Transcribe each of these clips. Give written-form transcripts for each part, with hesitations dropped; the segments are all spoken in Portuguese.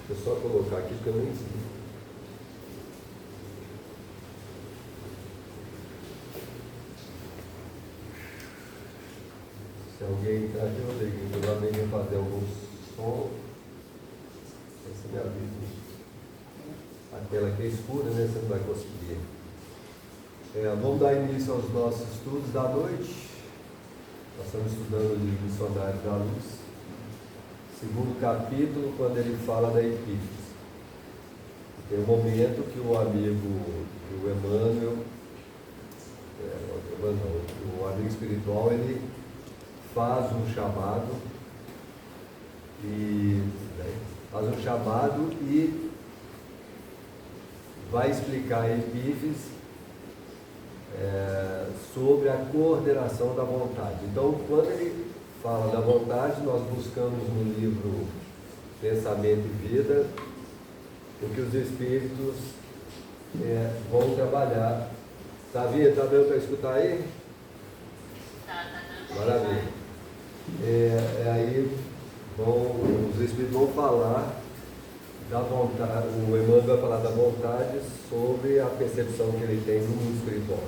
Deixa eu só colocar aqui porque eu nem sei. Se alguém entrar aqui, eu vou ter que provavelmente fazer algum som. Essa é minha vida. A tela aqui é escura, né? Você não vai conseguir. Vamos dar início aos nossos estudos da noite. Nós estamos estudando o livro Missionários da Luz. Segundo capítulo, quando ele fala da Epífise. Tem um momento que o amigo, o Emmanuel, o amigo espiritual, ele faz um chamado e vai explicar a Epífise sobre a coordenação da vontade. Então, quando ele fala da vontade, nós buscamos no livro Pensamento e Vida o que os Espíritos vão trabalhar. Tá vendo? Tá dando para escutar aí? Maravilha. Aí os Espíritos vão falar da vontade, o Emmanuel vai falar da vontade sobre a percepção que ele tem no mundo espiritual.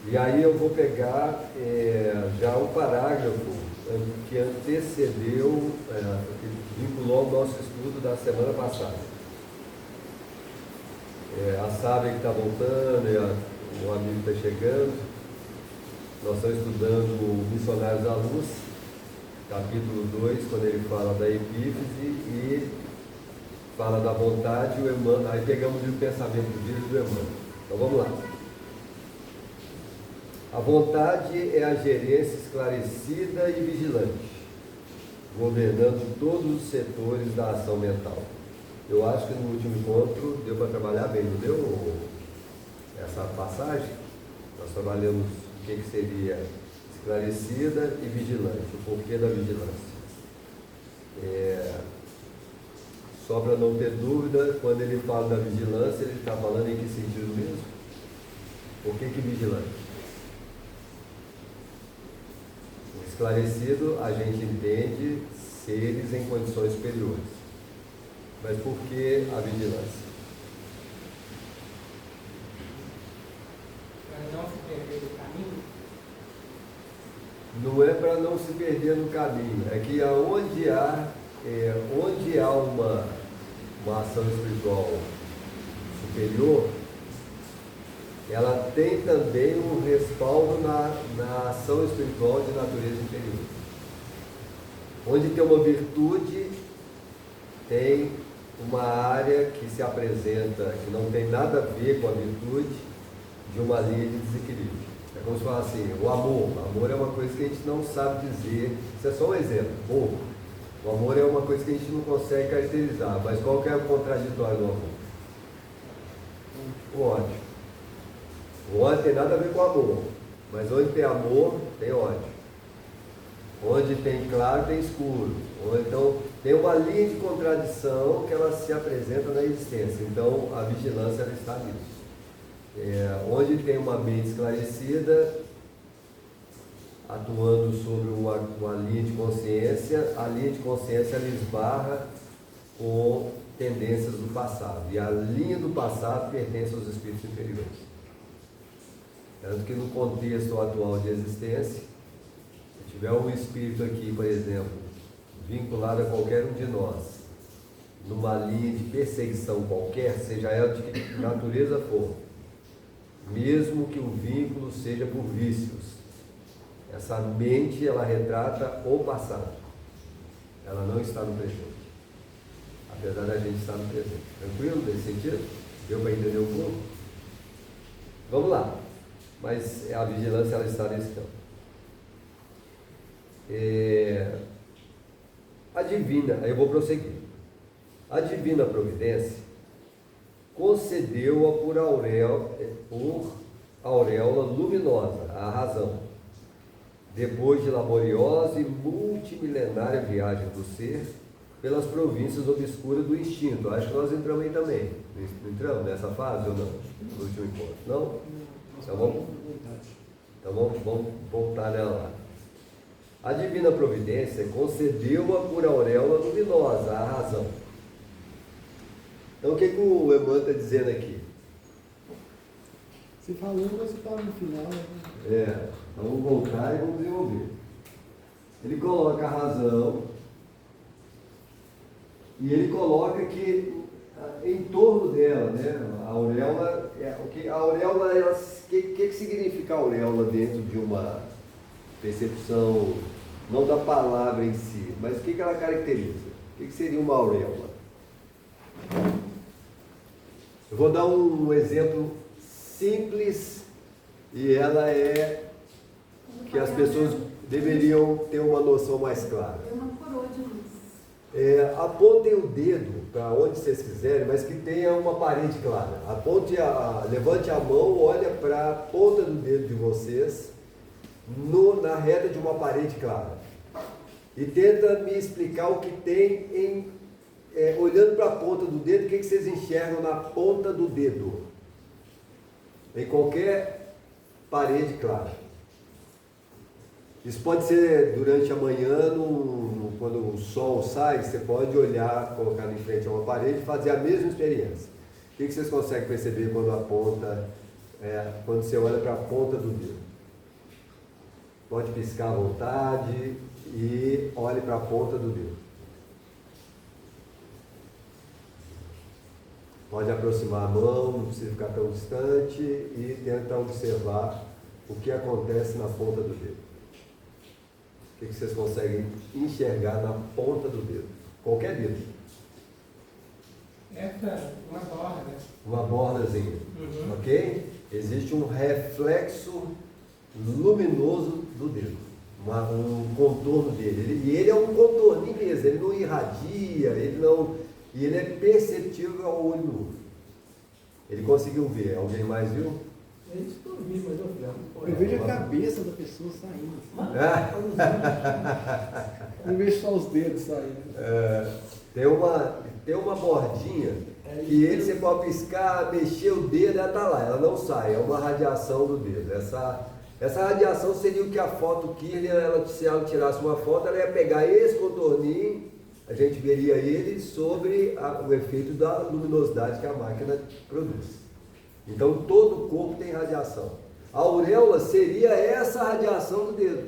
E aí eu vou pegar já o parágrafo que antecedeu, que vinculou ao nosso estudo da semana passada. A Sábia que está voltando, o amigo está chegando. Nós estamos estudando o Missionários da Luz, capítulo 2, quando ele fala da Epífise e fala da vontade, o Emmanuel, aí pegamos o pensamento do vídeo do Emmanuel. Então vamos lá. A vontade é a gerência esclarecida e vigilante, governando todos os setores da ação mental. Eu acho que no último encontro deu para trabalhar bem, não deu essa passagem? Nós trabalhamos o que seria esclarecida e vigilante, o porquê da vigilância. Só para não ter dúvida, quando ele fala da vigilância, ele está falando em que sentido mesmo? Por que vigilante? O esclarecido a gente entende seres em condições superiores. Mas por que a vigilância? Para não se perder do caminho? Não é para não se perder no caminho, é que onde há uma ação espiritual superior, ela tem também um respaldo na ação espiritual de natureza inferior. Onde tem uma virtude, tem uma área que se apresenta, que não tem nada a ver com a virtude, de uma linha de desequilíbrio. É como se falasse assim, o amor. O amor é uma coisa que a gente não sabe dizer. Isso é só um exemplo, pouco. O amor é uma coisa que a gente não consegue caracterizar. Mas qual que é o contraditório do amor? O ódio. O ódio tem nada a ver com amor. Mas onde tem amor, tem ódio. Onde tem claro, tem escuro. Então, tem uma linha de contradição que ela se apresenta na existência. Então, a vigilância ela está nisso. Onde tem uma mente esclarecida, atuando sobre uma linha de consciência, a linha de consciência ela esbarra com tendências do passado. E a linha do passado pertence aos espíritos inferiores. Tanto que no contexto atual de existência, se tiver um espírito aqui, por exemplo, vinculado a qualquer um de nós, numa linha de perseguição qualquer, seja ela de que natureza for, mesmo que o vínculo seja por vícios, essa mente ela retrata o passado, ela não está no presente, apesar da gente estar no presente. Tranquilo nesse sentido? Deu para entender um pouco? Vamos lá, mas a vigilância ela está nesse campo. A divina, aí eu vou prosseguir. A divina providência concedeu-a por auréola luminosa, a razão, depois de laboriosa e multimilenária viagem do ser pelas províncias obscuras do instinto. Acho que nós entramos aí também. Não entramos nessa fase ou não? No último encontro. Não? Então vamos voltar nela lá. A divina providência concedeu-a por auréola luminosa, a razão. Então o que o Emmanuel está dizendo aqui? Você falou, mas você estava no final. Então vamos voltar e vamos desenvolver. Ele coloca a razão e ele coloca que em torno dela, né, a auréola, o que significa a auréola dentro de uma percepção, não da palavra em si, mas o que ela caracteriza? O que seria uma auréola? Eu vou dar um exemplo simples e ela é que as pessoas deveriam ter uma noção mais clara. É uma coroa de luz. Apontem o dedo para onde vocês quiserem, mas que tenha uma parede clara. Levante a mão, olha para a ponta do dedo de vocês na reta de uma parede clara. E tenta me explicar o que tem olhando para a ponta do dedo, o que vocês enxergam na ponta do dedo. Em qualquer parede clara. Isso pode ser durante a manhã, quando o sol sai, você pode olhar, colocar em frente a uma parede e fazer a mesma experiência. O que vocês conseguem perceber quando você olha para a ponta do dedo? Pode piscar à vontade e olhe para a ponta do dedo. Pode aproximar a mão, não precisa ficar tão distante e tentar observar o que acontece na ponta do dedo. O que vocês conseguem enxergar na ponta do dedo? Qualquer dedo. Uma borda. Uma bordazinha. Ok? Existe um reflexo luminoso do dedo. Um contorno dele. E ele é um contorninho mesmo. Ele não irradia, e ele é perceptível ao olho nu. Ele conseguiu ver. Alguém mais viu? É isso que eu vi, mas eu vejo a cabeça da pessoa saindo. Eu vejo só os dedos saindo. Tem uma bordinha que você pode piscar, mexer o dedo, ela está lá, ela não sai, é uma radiação do dedo. Essa radiação seria o que a foto Kirlian, se ela tirasse uma foto, ela ia pegar esse contorninho, a gente veria ele sobre o efeito da luminosidade que a máquina produz. Então todo o corpo tem radiação. A auréola seria essa radiação do dedo.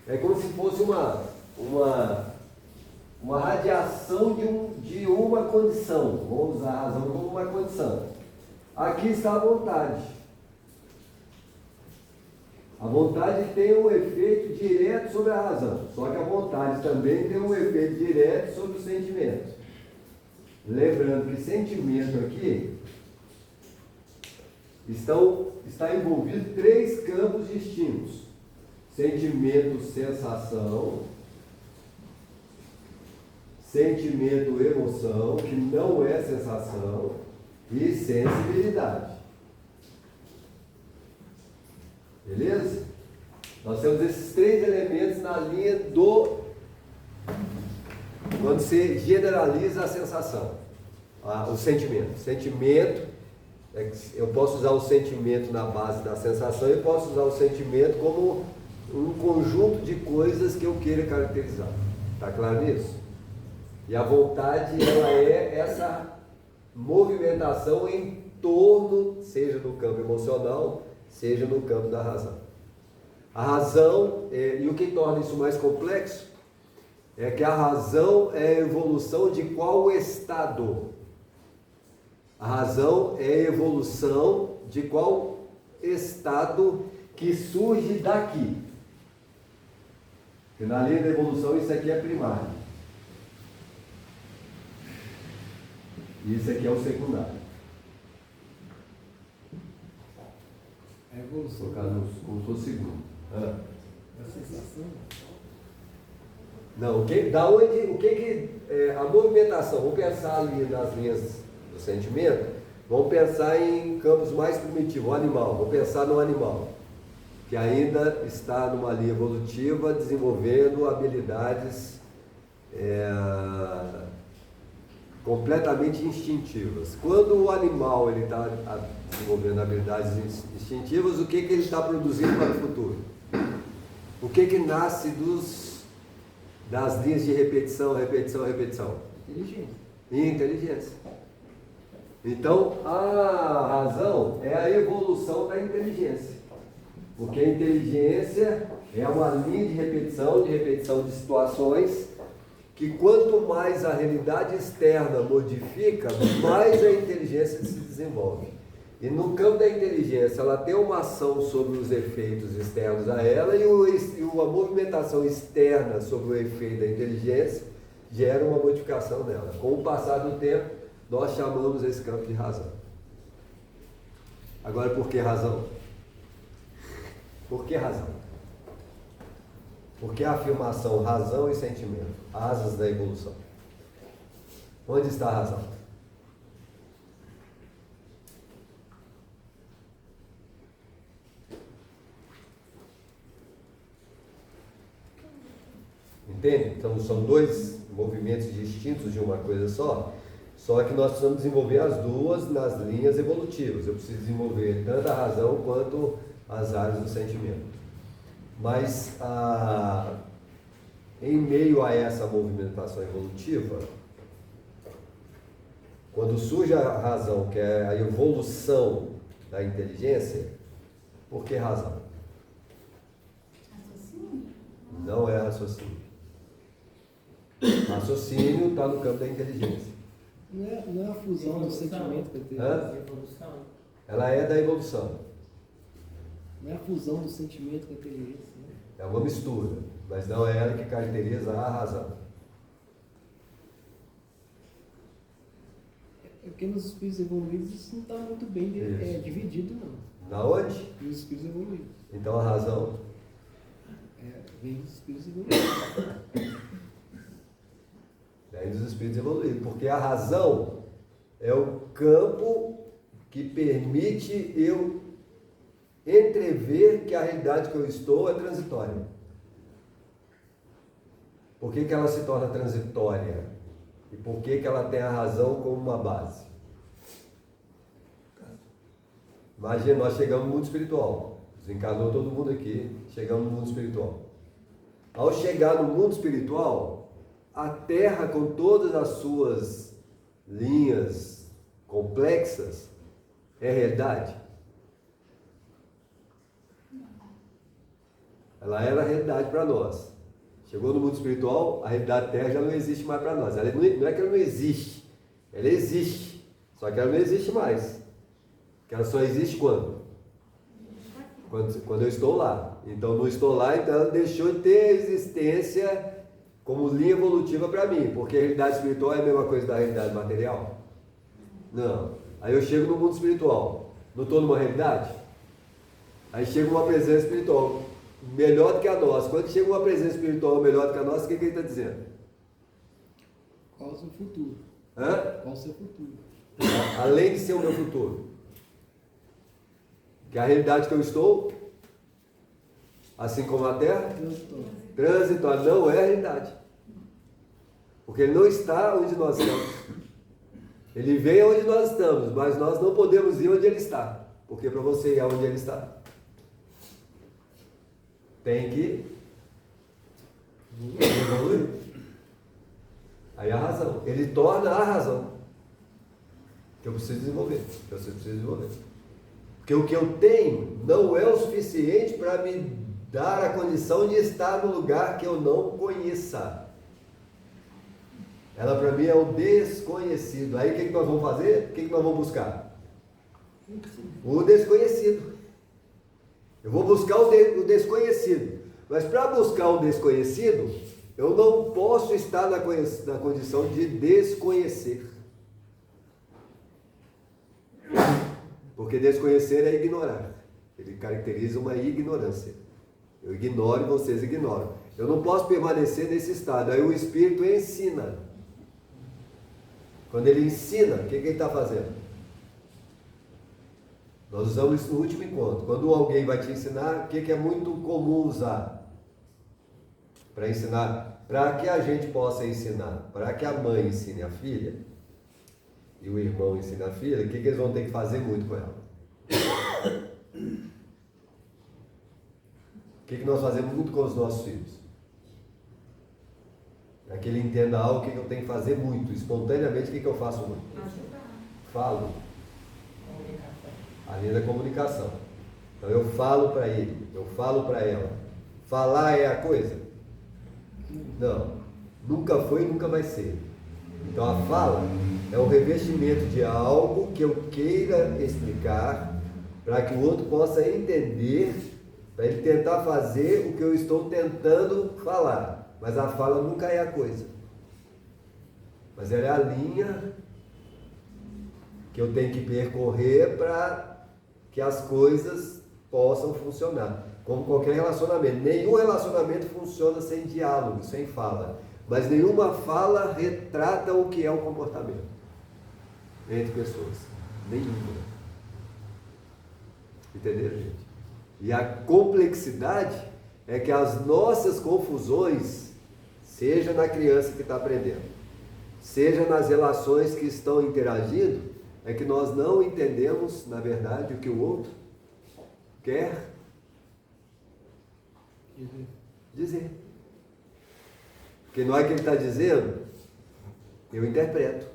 É como se fosse uma radiação de uma condição. Vamos usar a razão como uma condição. Aqui está a vontade. A vontade tem um efeito direto sobre a razão. Só que a vontade também tem um efeito direto sobre o sentimento. Lembrando que sentimento aqui está envolvido 3 campos distintos: sentimento, sensação, sentimento, emoção, que não é sensação, e sensibilidade. Beleza? Nós temos esses 3 elementos na linha quando você generaliza a sensação, o sentimento. Sentimento, eu posso usar o sentimento na base da sensação e posso usar o sentimento como um conjunto de coisas que eu queira caracterizar. Está claro nisso? E a vontade, ela é essa movimentação em torno, seja no campo emocional, seja no campo da razão. A razão, e o que torna isso mais complexo, é que a razão é a evolução de qual estado? A razão é a evolução de qual estado que surge daqui. Porque na linha da evolução isso aqui é primário. E isso aqui é o secundário. É a evolução. Como se fosse o segundo. A sensação. Não, a movimentação, vamos pensar ali nas linhas do sentimento, vamos pensar em campos mais primitivos, o animal, vamos pensar no animal, que ainda está numa linha evolutiva, desenvolvendo habilidades completamente instintivas. Quando o animal está desenvolvendo habilidades instintivas, o que ele está produzindo para o futuro? O que nasce das linhas de repetição, repetição, repetição? Inteligência. Inteligência. Então, a razão é a evolução da inteligência. Porque a inteligência é uma linha de repetição de situações, que quanto mais a realidade externa modifica, mais a inteligência se desenvolve. E no campo da inteligência, ela tem uma ação sobre os efeitos externos a ela, e a movimentação externa sobre o efeito da inteligência gera uma modificação nela. Com o passar do tempo, nós chamamos esse campo de razão. Agora, por que razão? Por que razão? Porque a afirmação razão e sentimento, asas da evolução. Onde está a razão? Entende? Então são dois movimentos distintos de uma coisa só que nós precisamos desenvolver as duas nas linhas evolutivas. Eu preciso desenvolver tanto a razão quanto as áreas do sentimento. Mas em meio a essa movimentação evolutiva, quando surge a razão, que é a evolução da inteligência, por que razão? Raciocínio? Não é raciocínio. Raciocínio está no campo da inteligência. Não é a fusão do sentimento com a inteligência. Evolução. Ela é da evolução. Não é a fusão do sentimento com a inteligência. Né? É uma mistura, mas não é ela que caracteriza a razão. É porque nos espíritos evoluídos isso não está muito bem dividido, não. Na onde? Nos espíritos evoluídos. Então a razão Vem dos espíritos evoluídos. vem dos espíritos evoluídos, porque a razão é o campo que permite eu entrever que a realidade que eu estou é transitória. Por que ela se torna transitória? E por que ela tem a razão como uma base? Imagina, nós chegamos no mundo espiritual. Desencarnou todo mundo aqui, chegamos no mundo espiritual. Ao chegar no mundo espiritual, a Terra, com todas as suas linhas complexas, é realidade? Ela era a realidade para nós. Chegou no mundo espiritual, a realidade Terra já não existe mais para nós. Ela não é que ela não existe, ela existe, só que ela não existe mais. Que ela só existe quando? Quando eu estou lá. Então não estou lá, então ela deixou de ter existência como linha evolutiva para mim, porque a realidade espiritual é a mesma coisa da realidade material? Não. Aí eu chego no mundo espiritual, não estou numa realidade? Aí chega uma presença espiritual melhor do que a nossa. Quando chega uma presença espiritual melhor do que a nossa, o que ele está dizendo? Qual é o seu futuro? Hã? Qual é o seu futuro? Além de ser o meu futuro. Que a realidade que eu estou, assim como a Terra, transitória, não é a realidade. Porque ele não está onde nós estamos. Ele vem onde nós estamos, mas nós não podemos ir onde ele está. Porque para você ir onde ele está, tem que evoluir. Aí a razão. Ele torna a razão que eu preciso desenvolver. Que eu preciso desenvolver. Porque o que eu tenho não é o suficiente para me dar a condição de estar no lugar que eu não conheça. Ela para mim é o desconhecido. Aí o que nós vamos fazer? O que nós vamos buscar? O desconhecido. Eu vou buscar o desconhecido. Mas para buscar o desconhecido, eu não posso estar na condição de desconhecer. Porque desconhecer é ignorar. Ele caracteriza uma ignorância. Eu ignoro e vocês ignoram. Eu não posso permanecer nesse estado. Aí o Espírito ensina. Quando ele ensina, o que ele está fazendo? Nós usamos isso no último encontro. Quando alguém vai te ensinar, o que é muito comum usar? Para ensinar. Para que a gente possa ensinar. Para que a mãe ensine a filha. E o irmão ensina a filha, o que eles vão ter que fazer muito com ela? O que nós fazemos muito com os nossos filhos? É que ele entenda algo, o que eu tenho que fazer muito, espontaneamente, o que eu faço muito? Ajudar. Falo. Comunicação. A linha da comunicação. Então eu falo para ele, eu falo para ela. Falar é a coisa? Não. Nunca foi e nunca vai ser. Então a fala é o revestimento de algo que eu queira explicar para que o outro possa entender, para ele tentar fazer o que eu estou tentando falar. Mas a fala nunca é a coisa. Mas ela é a linha que eu tenho que percorrer para que as coisas possam funcionar. Como qualquer relacionamento. Nenhum relacionamento funciona sem diálogo, sem fala. Mas nenhuma fala retrata o que é o comportamento entre pessoas. Nenhuma. Entenderam, gente? E a complexidade é que as nossas confusões, seja na criança que está aprendendo, seja nas relações que estão interagindo, é que nós não entendemos, na verdade, o que o outro quer dizer. Porque não é que ele está dizendo, eu interpreto.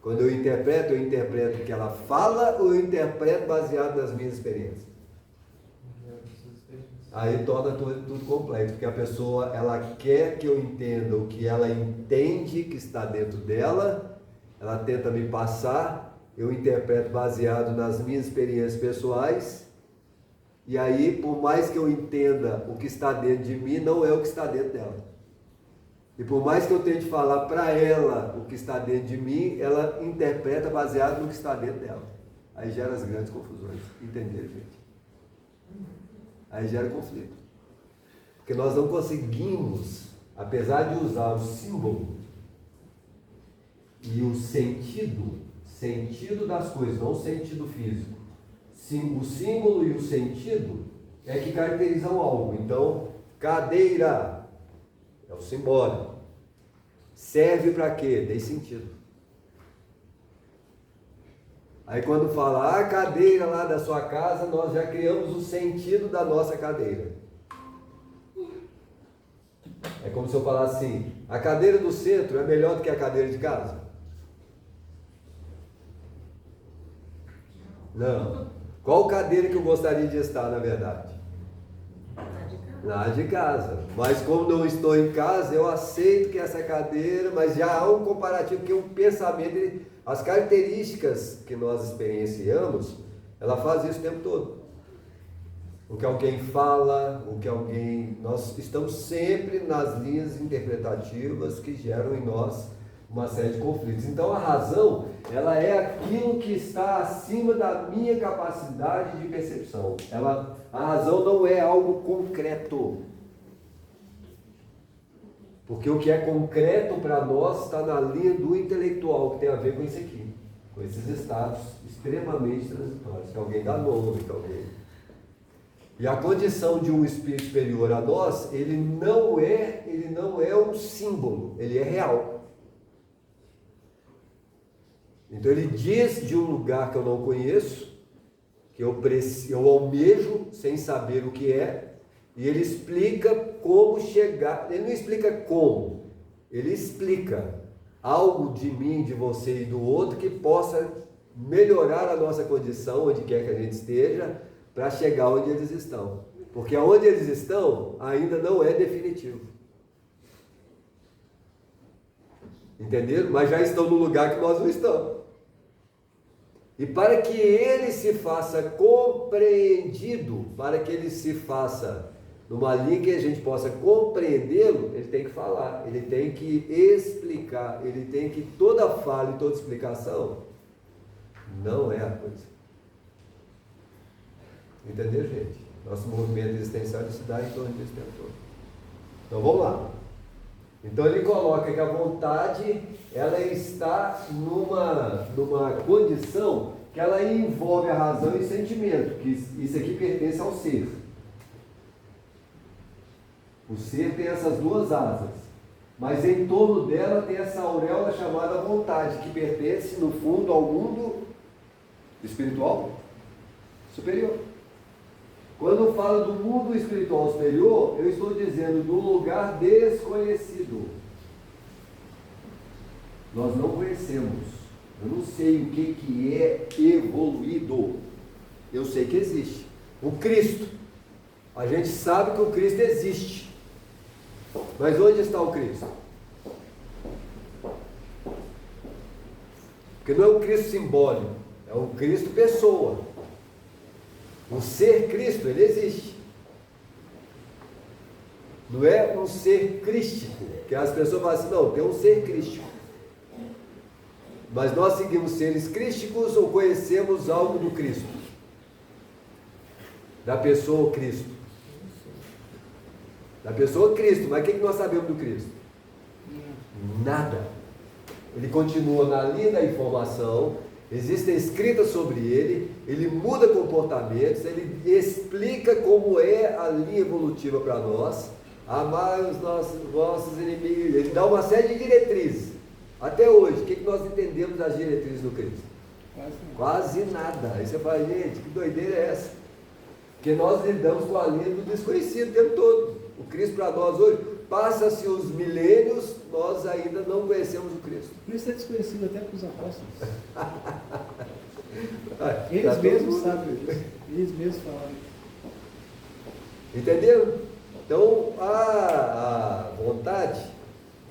Quando eu interpreto o que ela fala ou eu interpreto baseado nas minhas experiências? Aí torna tudo complexo, porque a pessoa, ela quer que eu entenda o que ela entende que está dentro dela, ela tenta me passar, eu interpreto baseado nas minhas experiências pessoais, e aí, por mais que eu entenda o que está dentro de mim, não é o que está dentro dela. E por mais que eu tente falar para ela o que está dentro de mim, ela interpreta baseado no que está dentro dela. Aí gera as grandes confusões. Entenderam, gente? Aí gera conflito. Porque nós não conseguimos, apesar de usar o símbolo e o sentido das coisas, não o sentido físico. O símbolo e o sentido é que caracterizam algo. Então, cadeira é o simbólico. Serve para quê? Dei sentido. Aí quando fala a cadeira lá da sua casa, nós já criamos o sentido da nossa cadeira. É como se eu falasse assim, a cadeira do centro é melhor do que a cadeira de casa? Não. Qual cadeira que eu gostaria de estar, na verdade? Na de casa. Mas como não estou em casa, eu aceito que essa cadeira, mas já há um comparativo, porque o pensamento, as características que nós experienciamos, ela faz isso o tempo todo. O que alguém fala, nós estamos sempre nas linhas interpretativas que geram em nós uma série de conflitos. Então a razão, ela é aquilo que está acima da minha capacidade de percepção. A razão não é algo concreto. Porque o que é concreto para nós está na linha do intelectual, que tem a ver com isso aqui, com esses estados extremamente transitórios, que alguém dá nome, que alguém... E a condição de um espírito superior a nós, ele não é um símbolo, ele é real. Então ele diz de um lugar que eu não conheço, que eu almejo sem saber o que é, e ele explica como chegar. Ele não explica como, ele explica algo de mim, de você e do outro que possa melhorar a nossa condição, onde quer que a gente esteja, para chegar onde eles estão. Porque onde eles estão ainda não é definitivo. Entenderam? Mas já estão no lugar que nós não estamos. E para que ele se faça compreendido, para que ele se faça numa linha que a gente possa compreendê-lo, ele tem que falar, ele tem que explicar, ele tem que toda fala e toda explicação não é a coisa. Entendeu, gente? Nosso movimento existencial se dá em torno desse tempo todo. Então vamos lá. Então ele coloca que a vontade, ela está numa condição que ela envolve a razão e o sentimento, que isso aqui pertence ao ser. O ser tem essas duas asas, mas em torno dela tem essa auréola chamada vontade, que pertence no fundo ao mundo espiritual superior. Quando eu falo do mundo espiritual superior, eu estou dizendo do lugar desconhecido. Nós não conhecemos. Eu não sei o que é evoluído. Eu sei que existe. O Cristo. A gente sabe que o Cristo existe. Mas onde está o Cristo? Porque não é um Cristo simbólico, é um Cristo pessoa. O ser Cristo, ele existe. Não é um ser crístico, que as pessoas falam assim, não, tem um ser crístico. Mas nós seguimos seres crísticos ou conhecemos algo do Cristo? Da pessoa Cristo. Da pessoa Cristo, mas o que nós sabemos do Cristo? Nada. Ele continua na linha da informação, existem escritas sobre ele muda comportamentos, ele explica como é a linha evolutiva para nós, amar os nossos inimigos, ele dá uma série de diretrizes. Até hoje, o que nós entendemos das diretrizes do Cristo? Quase nada. Aí você fala, gente, que doideira é essa? Porque nós lidamos com a linha do desconhecido o tempo todo. O Cristo para nós hoje, passa-se os milênios, nós ainda não conhecemos o Cristo. O Cristo é desconhecido até para os apóstolos. Eles mesmos sabem disso. Eles mesmos falaram. Entenderam? Então, a vontade,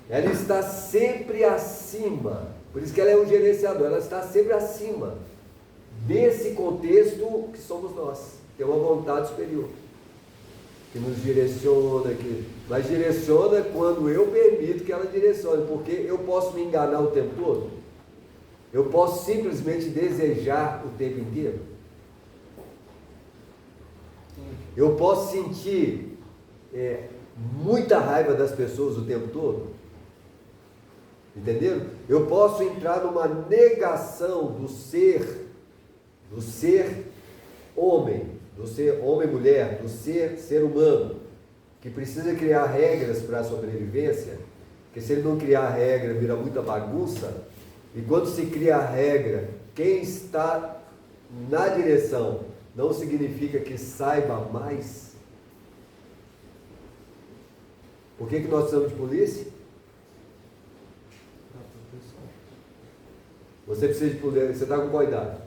ela está sempre acima. Por isso que ela é um gerenciador, ela está sempre acima desse contexto que somos nós. Tem uma vontade superior que nos direciona, mas direciona quando eu permito que ela direcione, porque eu posso me enganar o tempo todo? Eu posso simplesmente desejar o tempo inteiro? Eu posso sentir muita raiva das pessoas o tempo todo? Entenderam? Eu posso entrar numa negação do ser homem, do ser homem-mulher, do ser humano, que precisa criar regras para a sobrevivência, porque se ele não criar regra, vira muita bagunça, e quando se cria a regra, quem está na direção não significa que saiba mais. Por que nós precisamos de polícia? Você precisa de polícia, você está com qual idade?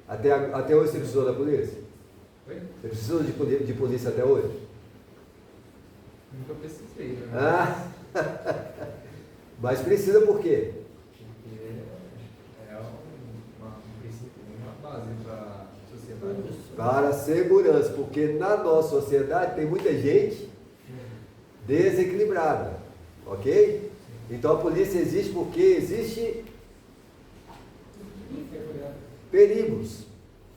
Até hoje você precisou da polícia? Oi? Você precisou de polícia até hoje? Nunca precisei, né? Ah, mas precisa por quê? Porque é um princípio, uma base para a sociedade. Para a segurança, porque na nossa sociedade tem muita gente desequilibrada, ok? Então a polícia existe porque existe perigos,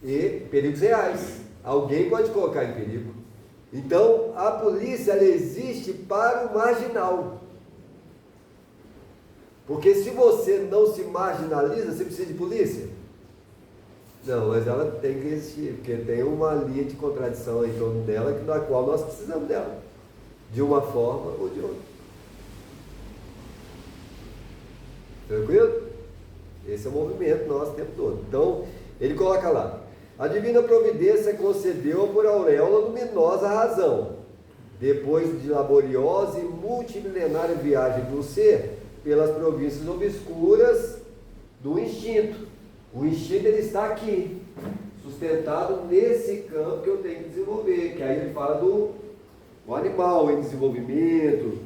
e perigos reais. Alguém pode colocar em perigo. Então a polícia ela existe para o marginal. Porque se você não se marginaliza, você precisa de polícia? Não, mas ela tem que existir, porque tem uma linha de contradição em torno dela, da qual nós precisamos dela, de uma forma ou de outra. Tranquilo? Esse é o movimento nosso o tempo todo. Então, ele coloca lá: a divina providência concedeu por auréola luminosa a razão, depois de laboriosa e multimilenária viagem do ser pelas províncias obscuras do instinto. O instinto ele está aqui, sustentado nesse campo que eu tenho que desenvolver, que aí ele fala do animal em desenvolvimento,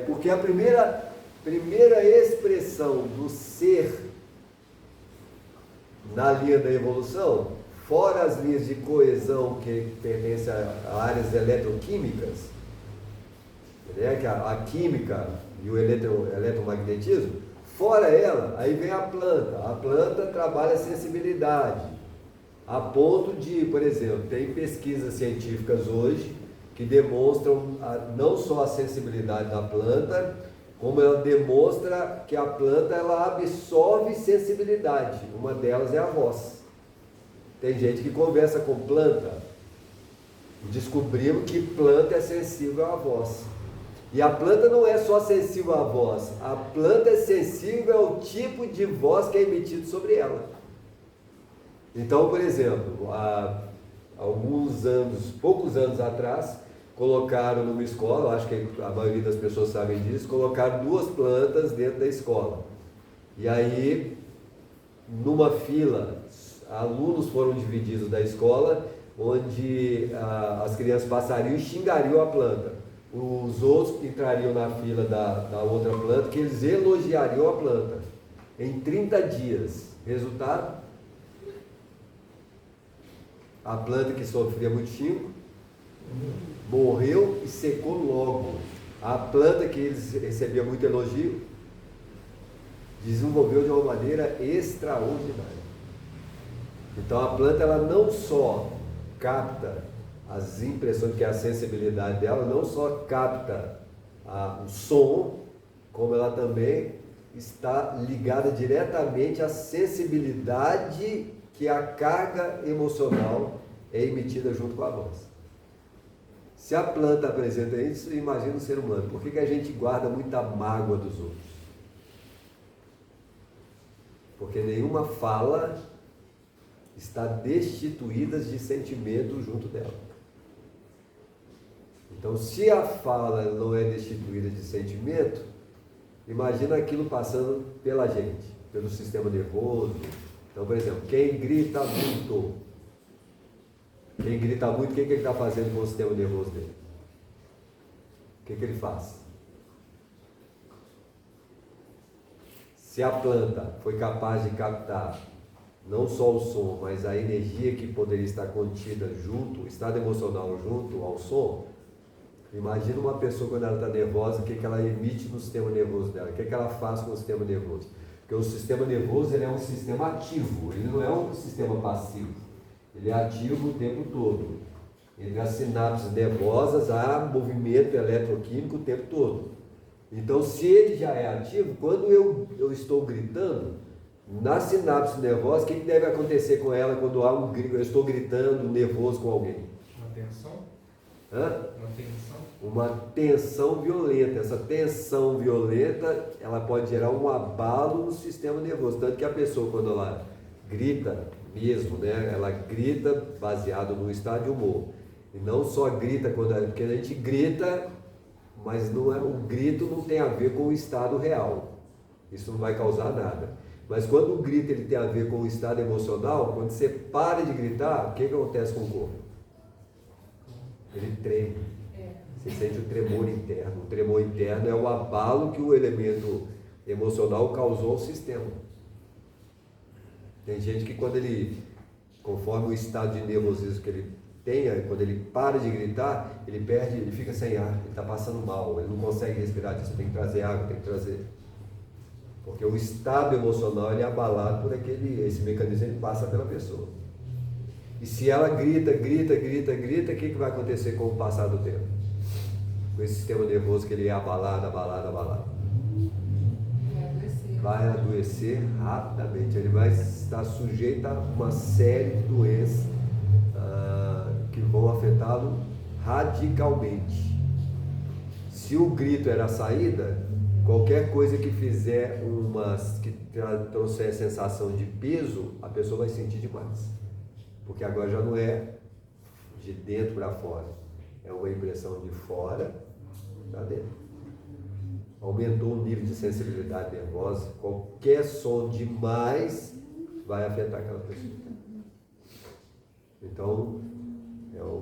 porque a primeira expressão do ser na linha da evolução, fora as linhas de coesão que pertencem a áreas eletroquímicas, né, que a química e o eletromagnetismo, fora ela, aí vem a planta. A planta trabalha a sensibilidade, a ponto de, por exemplo, tem pesquisas científicas hoje que demonstram não só a sensibilidade da planta, como ela demonstra que a planta ela absorve sensibilidade. Uma delas é a voz. Tem gente que conversa com planta e descobrimos que planta é sensível à voz. E a planta não é só sensível à voz, a planta é sensível ao tipo de voz que é emitido sobre ela. Então, por exemplo, alguns anos, poucos anos atrás, colocaram numa escola, acho que a maioria das pessoas sabem disso, colocaram 2 plantas dentro da escola. E aí, numa fila, alunos foram divididos da escola, onde as crianças passariam e xingariam a planta. Os outros entrariam na fila da outra planta, que eles elogiariam a planta. Em 30 dias. Resultado? A planta que sofria muito xingo morreu e secou logo. A planta que eles recebiam muito elogio desenvolveu de uma maneira extraordinária. Então a planta, ela não só capta as impressões, que é a sensibilidade dela, não só capta o som, como ela também está ligada diretamente à sensibilidade que a carga emocional é emitida junto com a voz. Se a planta apresenta isso, imagina o ser humano. Por que a gente guarda muita mágoa dos outros? Porque nenhuma fala está destituída de sentimento junto dela. Então, se a fala não é destituída de sentimento, imagina aquilo passando pela gente, pelo sistema nervoso. Então, por exemplo, quem grita muito, o que ele está fazendo com o sistema nervoso dele? O que ele faz? Se a planta foi capaz de captar não só o som, mas a energia que poderia estar contida junto, o estado emocional junto ao som, imagina uma pessoa quando ela está nervosa, o que ela emite no sistema nervoso dela, o que ela faz com o sistema nervoso. Porque o sistema nervoso, ele é um sistema ativo, ele não é um sistema passivo, ele é ativo o tempo todo. Entre as sinapses nervosas há movimento eletroquímico o tempo todo. Então, se ele já é ativo, quando eu estou gritando, na sinapse nervosa, o que deve acontecer com ela quando há um grito, eu estou gritando nervoso com alguém? Uma tensão? Uma tensão? Uma tensão violenta. Essa tensão violenta, ela pode gerar um abalo no sistema nervoso. Tanto que a pessoa, quando ela grita mesmo, né, ela grita baseado no estado de humor. E não só grita porque a gente grita, mas o grito não tem a ver com o estado real. Isso não vai causar nada. Mas quando o grito ele tem a ver com o estado emocional, quando você para de gritar, o que acontece com o corpo? Ele treme. Você sente o tremor interno. O tremor interno é o abalo que o elemento emocional causou ao sistema. Tem gente que conforme o estado de nervosismo que ele tenha, quando ele para de gritar, ele fica sem ar, ele está passando mal, ele não consegue respirar, você tem que trazer água, tem que trazer. Porque o estado emocional ele é abalado por esse mecanismo, ele passa pela pessoa. E se ela grita, o que vai acontecer com o passar do tempo? Com esse sistema nervoso que ele é abalado. Vai adoecer rapidamente, ele vai estar sujeito a uma série de doenças que vão afetá-lo radicalmente. Se o grito era a saída, qualquer coisa que fizer que trouxer sensação de peso, a pessoa vai sentir demais. Porque agora já não é de dentro para fora, é uma impressão de fora para dentro. Aumentou o nível de sensibilidade nervosa, qualquer som demais vai afetar aquela pessoa. Então,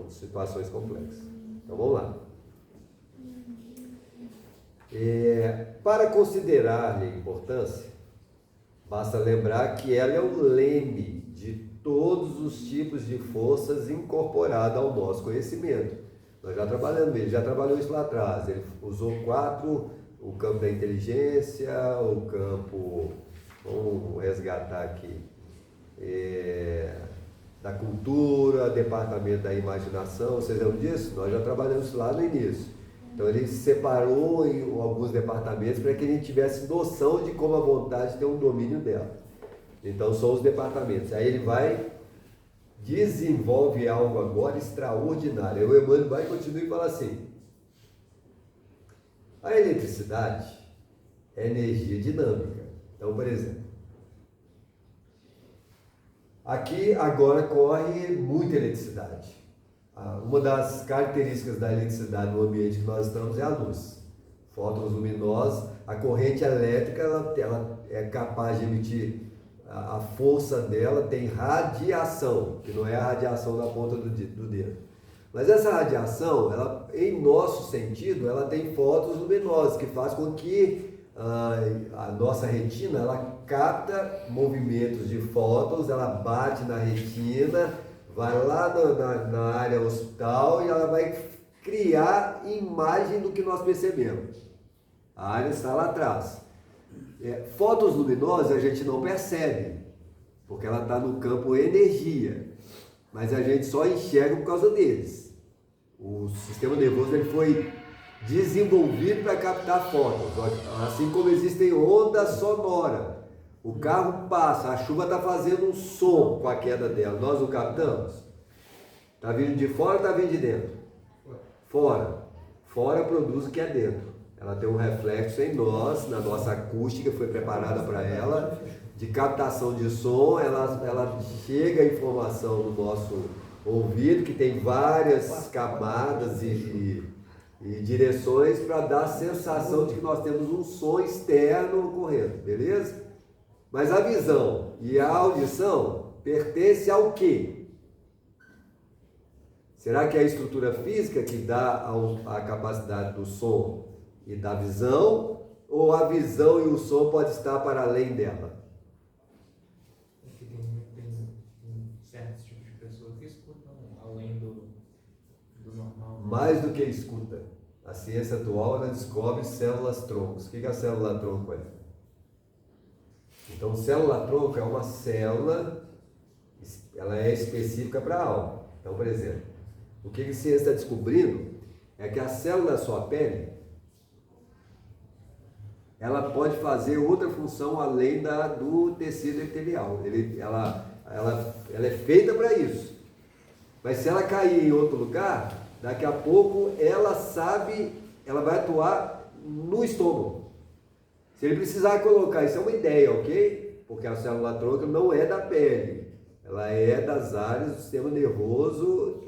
situações complexas. Então vamos lá. Para considerar-lhe a importância, basta lembrar que ela é o leme de todos os tipos de forças incorporadas ao nosso conhecimento. Nós já trabalhamos, ele já trabalhou isso lá atrás, ele usou 4, o campo da inteligência, o campo, vamos resgatar aqui, da cultura, departamento da imaginação, vocês lembram disso? Nós já trabalhamos isso lá no início. Então ele separou em alguns departamentos para que a gente tivesse noção de como a vontade tem um domínio dela. Então são os departamentos. Aí ele desenvolve algo agora extraordinário. Aí o Emmanuel vai continuar e fala assim: a eletricidade é energia dinâmica. Então, por exemplo, Aqui agora corre muita eletricidade. Uma das características da eletricidade no ambiente que nós estamos é a luz. Fótons luminosos, a corrente elétrica ela é capaz de emitir, a força dela tem radiação, que não é a radiação da ponta do dedo. Mas essa radiação, ela, em nosso sentido, ela tem fótons luminosos, que faz com que a nossa retina ela capta movimentos de fótons, ela bate na retina, vai lá na área hospital e ela vai criar imagem do que nós percebemos. A área está lá atrás. Fótons luminosos a gente não percebe, porque ela está no campo energia, mas a gente só enxerga por causa deles. O sistema nervoso ele foi desenvolvido para captar fótons, assim como existem ondas sonoras. O carro passa, a chuva está fazendo um som com a queda dela, nós o captamos? Está vindo de fora ou está vindo de dentro? Fora. Fora produz o que é dentro. Ela tem um reflexo em nós, na nossa acústica, foi preparada para ela, de captação de som, ela chega a informação no nosso ouvido, que tem várias camadas e direções para dar a sensação de que nós temos um som externo ocorrendo, beleza? Mas a visão e a audição pertencem ao quê? Será que é a estrutura física que dá a capacidade do som e da visão, ou a visão e o som pode estar para além dela? Porque tem certos tipos de pessoas que escutam além do normal. Mais do que escuta. A ciência atual ela descobre células-troncos. O que a célula-tronco é? Então, célula-tronco é uma célula, ela é específica para a alma. Então, por exemplo, o que a ciência está descobrindo é que a célula da sua pele ela pode fazer outra função além do tecido epitelial. Ela é feita para isso. Mas se ela cair em outro lugar, daqui a pouco ela vai atuar no estômago. Se ele precisar colocar, isso é uma ideia, ok? Porque a célula-tronco não é da pele, ela é das áreas do sistema nervoso,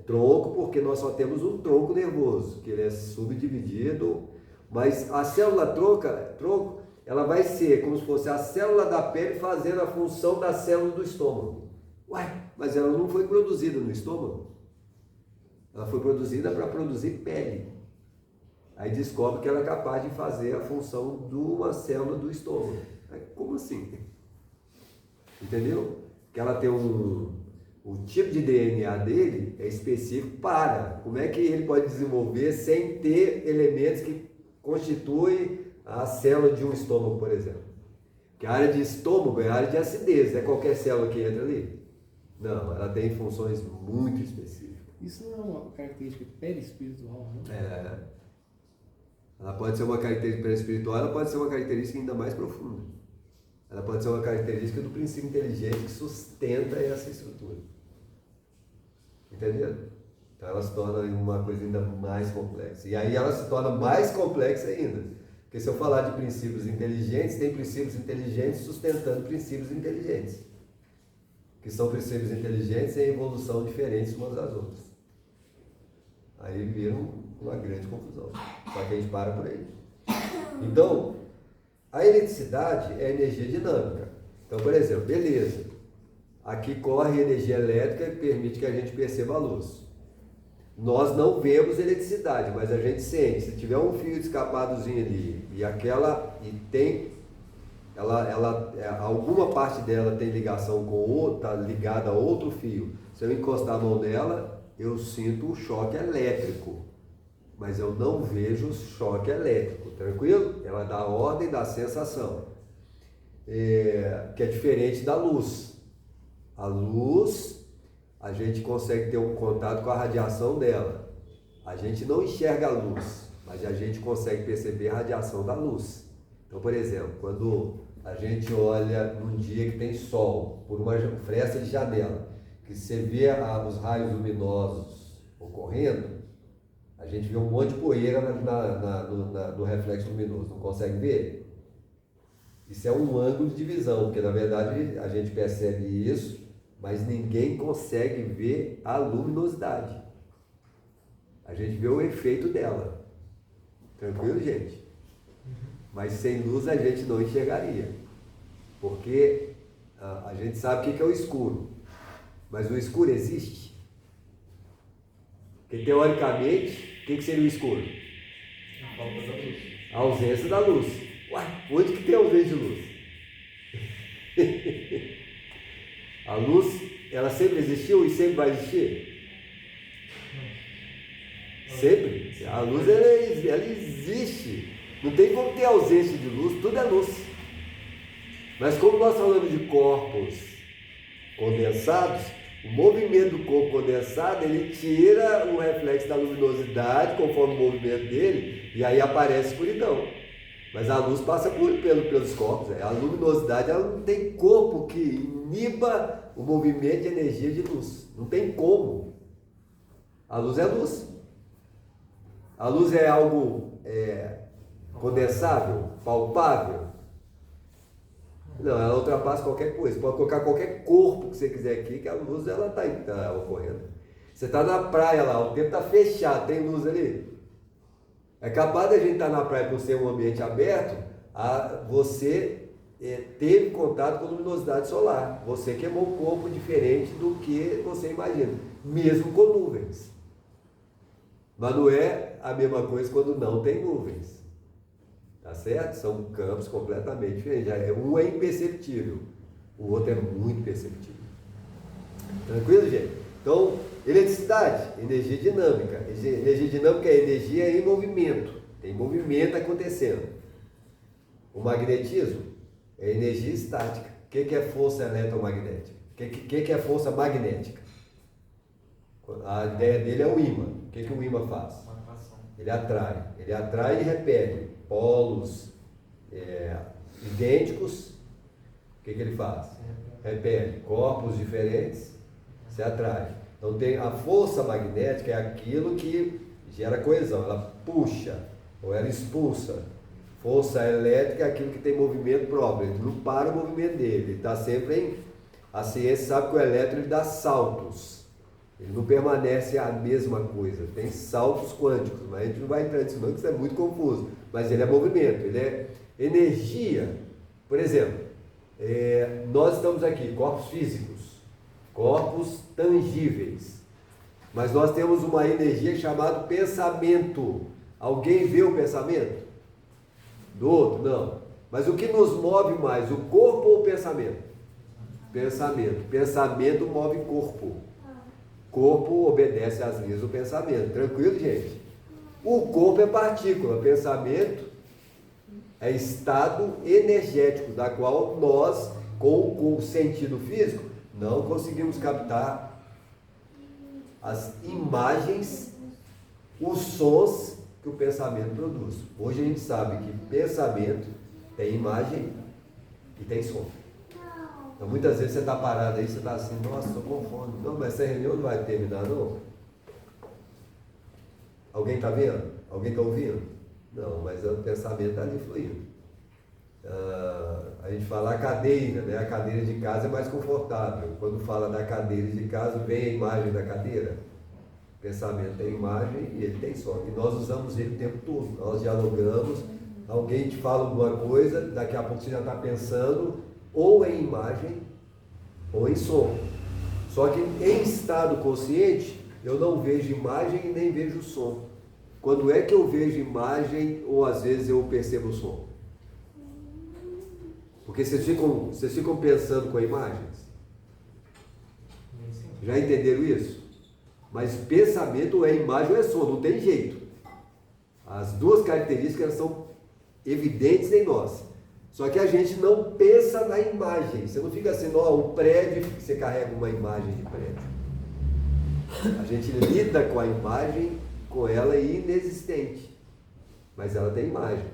tronco, porque nós só temos um tronco nervoso, que ele é subdividido, mas a célula-tronco, ela vai ser como se fosse a célula da pele fazendo a função da célula do estômago. Ué, mas ela não foi produzida no estômago, ela foi produzida para produzir pele. Aí descobre que ela é capaz de fazer a função de uma célula do estômago. Como assim? Entendeu? Que ela tem o tipo de DNA dele é específico para. Como é que ele pode desenvolver sem ter elementos que constituem a célula de um estômago, por exemplo? Porque a área de estômago é a área de acidez, é qualquer célula que entra ali. Não, ela tem funções muito específicas. Isso não é uma característica perispiritual, não? Ela pode ser uma característica perispiritual, ela pode ser uma característica ainda mais profunda. Ela pode ser uma característica do princípio inteligente que sustenta essa estrutura. Entendeu? Então ela se torna uma coisa ainda mais complexa. E aí ela se torna mais complexa ainda. Porque se eu falar de princípios inteligentes, tem princípios inteligentes sustentando princípios inteligentes. Que são princípios inteligentes em evolução diferentes umas das outras. Aí vira uma grande confusão. Só que a gente para por aí. Então, a eletricidade é energia dinâmica. Então, por exemplo, beleza. Aqui corre energia elétrica que permite que a gente perceba a luz. Nós não vemos eletricidade, mas a gente sente. Se tiver um fio escapadozinho ali alguma parte dela tem ligação com outra, ligada a outro fio. Se eu encostar a mão nela, eu sinto o choque elétrico, mas eu não vejo o choque elétrico, tranquilo? Ela dá a ordem da sensação, que é diferente da luz. A luz, a gente consegue ter um contato com a radiação dela. A gente não enxerga a luz, mas a gente consegue perceber a radiação da luz. Então, por exemplo, quando a gente olha num dia que tem sol, por uma fresta de janela, que você vê os raios luminosos ocorrendo, a gente vê um monte de poeira no reflexo luminoso. Não consegue ver? Isso é um ângulo de divisão, porque na verdade a gente percebe isso, mas ninguém consegue ver a luminosidade. A gente vê o efeito dela. Tranquilo, gente? Mas sem luz a gente não enxergaria. Porque a gente sabe o que é o escuro. Mas o escuro existe? Porque teoricamente, o que seria o escuro? A falta da luz. A ausência da luz. Uai, onde que tem ausência de luz? A luz, ela sempre existiu e sempre vai existir? Sempre. A luz, ela existe. Não tem como ter ausência de luz, tudo é luz. Mas como nós falamos de corpos condensados, o movimento do corpo condensado, ele tira o reflexo da luminosidade, conforme o movimento dele, e aí aparece escuridão. Mas a luz passa pelos corpos. A luminosidade, ela não tem corpo que iniba o movimento de energia de luz. Não tem como. A luz é luz. A luz é algo condensável, palpável. Não, ela ultrapassa qualquer coisa. Pode colocar qualquer corpo que você quiser aqui, que a luz ela está ocorrendo. Você está na praia lá, o tempo está fechado, tem luz ali. É capaz da gente estar na praia por ser um ambiente aberto, você teve contato com a luminosidade solar. Você queimou o corpo diferente do que você imagina, mesmo com nuvens. Mas não é a mesma coisa quando não tem nuvens. Tá certo? São campos completamente diferentes. Um é imperceptível, o outro é muito perceptível. Tranquilo, gente? Então, eletricidade, energia dinâmica. Energia dinâmica é energia em movimento. Tem movimento acontecendo. O magnetismo é energia estática. O que é força eletromagnética? O que é força magnética? A ideia dele é o ímã. O que o ímã faz? Ele atrai e repele polos idênticos. O que ele faz? Repele corpos diferentes, se atrai. Então tem a força magnética, é aquilo que gera coesão, ela puxa ou ela expulsa. Força elétrica é aquilo que tem movimento próprio, ele não para o movimento dele, ele está sempre em... A ciência sabe que o elétron ele dá saltos. Ele não permanece a mesma coisa, tem saltos quânticos, mas a gente não vai entrar nisso não, porque isso é muito confuso. Mas ele é movimento, ele é energia. Por exemplo, nós estamos aqui, corpos físicos, corpos tangíveis, mas nós temos uma energia chamada pensamento. Alguém vê o pensamento? Do outro? Não. Mas o que nos move mais, o corpo ou o pensamento? Pensamento. Pensamento move corpo. Corpo obedece às leis do pensamento. Tranquilo, gente? O corpo é partícula, pensamento é estado energético, da qual nós, com o sentido físico, não conseguimos captar as imagens, os sons que o pensamento produz. Hoje a gente sabe que pensamento tem imagem e tem som. Então muitas vezes você está parado aí, você está assim, nossa, estou com fome. Não, mas essa reunião não vai terminar não. Alguém está vendo? Alguém está ouvindo? Não, mas o pensamento está ali fluindo. A gente fala a cadeira, né? A cadeira de casa é mais confortável. Quando fala da cadeira de casa, vem a imagem da cadeira. O pensamento tem imagem e ele tem som. E nós usamos ele o tempo todo. Nós dialogamos, alguém te fala alguma coisa, daqui a pouco você já está pensando ou em imagem ou em som. Só que em estado consciente, eu não vejo imagem e nem vejo som. Quando é que eu vejo imagem ou às vezes eu percebo o som? Porque vocês ficam pensando com imagens? Já entenderam isso? Mas pensamento ou é imagem ou é som, não tem jeito. As duas características são evidentes em nós. Só que a gente não pensa na imagem. Você não fica assim, o prédio, você carrega uma imagem de prédio. A gente lida com a imagem, com ela inexistente. Mas ela tem imagem.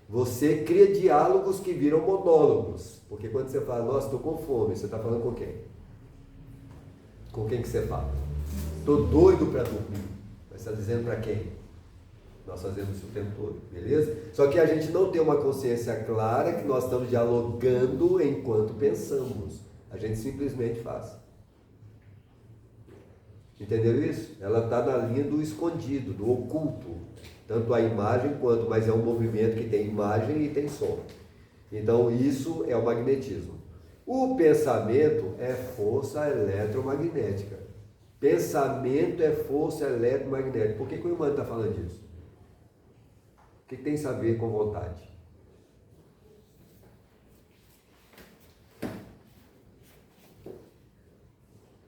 Você cria diálogos que viram monólogos. Porque quando você fala, nossa, estou com fome, você está falando com quem? Com quem que você fala? Estou doido para dormir. Mas está dizendo para quem? Nós fazemos isso o tempo todo, beleza? Só que a gente não tem uma consciência clara que nós estamos dialogando enquanto pensamos. A gente simplesmente faz. Entenderam isso? Ela está na linha do escondido, do oculto. Tanto a imagem quanto, mas é um movimento que tem imagem e tem som. Então isso é o magnetismo. O pensamento é força eletromagnética. Pensamento é força eletromagnética. Por que o irmão está falando disso? O que tem a ver com vontade?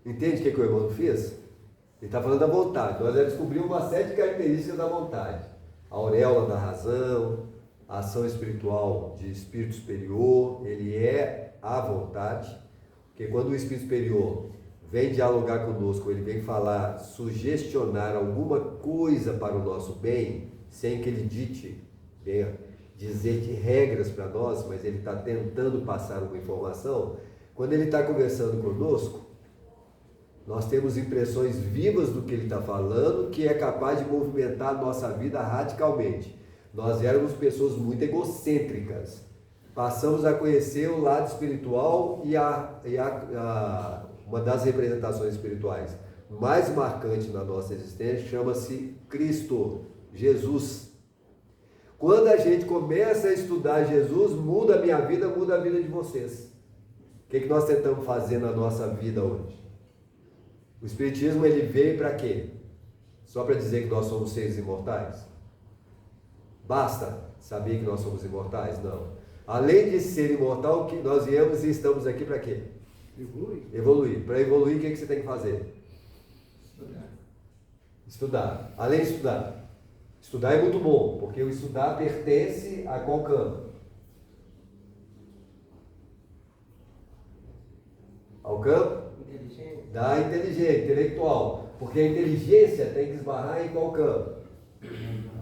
Entende o que o irmão fez? Ele está falando da vontade. Nós já descobrimos uma série de características da vontade. A auréola da razão, a ação espiritual de espírito superior, ele é a vontade. Porque quando o espírito superior vem dialogar conosco, ele vem falar, sugestionar alguma coisa para o nosso bem, sem que ele dite, venha dizer de regras para nós, mas ele está tentando passar uma informação. Quando ele está conversando conosco, nós temos impressões vivas do que ele está falando, que é capaz de movimentar a nossa vida radicalmente. Nós éramos pessoas muito egocêntricas. Passamos a conhecer o lado espiritual e uma das representações espirituais mais marcantes na nossa existência chama-se Cristo, Jesus. Quando a gente começa a estudar Jesus, muda a minha vida, muda a vida de vocês. O que nós tentamos fazer na nossa vida hoje? O Espiritismo, ele veio para quê? Só para dizer que nós somos seres imortais? Basta saber que nós somos imortais? Não. Além de ser imortal, que nós viemos e estamos aqui para quê? Evoluir. Evoluir. Para evoluir, o que você tem que fazer? Estudar. Além de estudar. Estudar é muito bom, porque o estudar pertence a qual campo? Ao campo? Da inteligência, intelectual. Porque a inteligência tem que esbarrar em qual campo?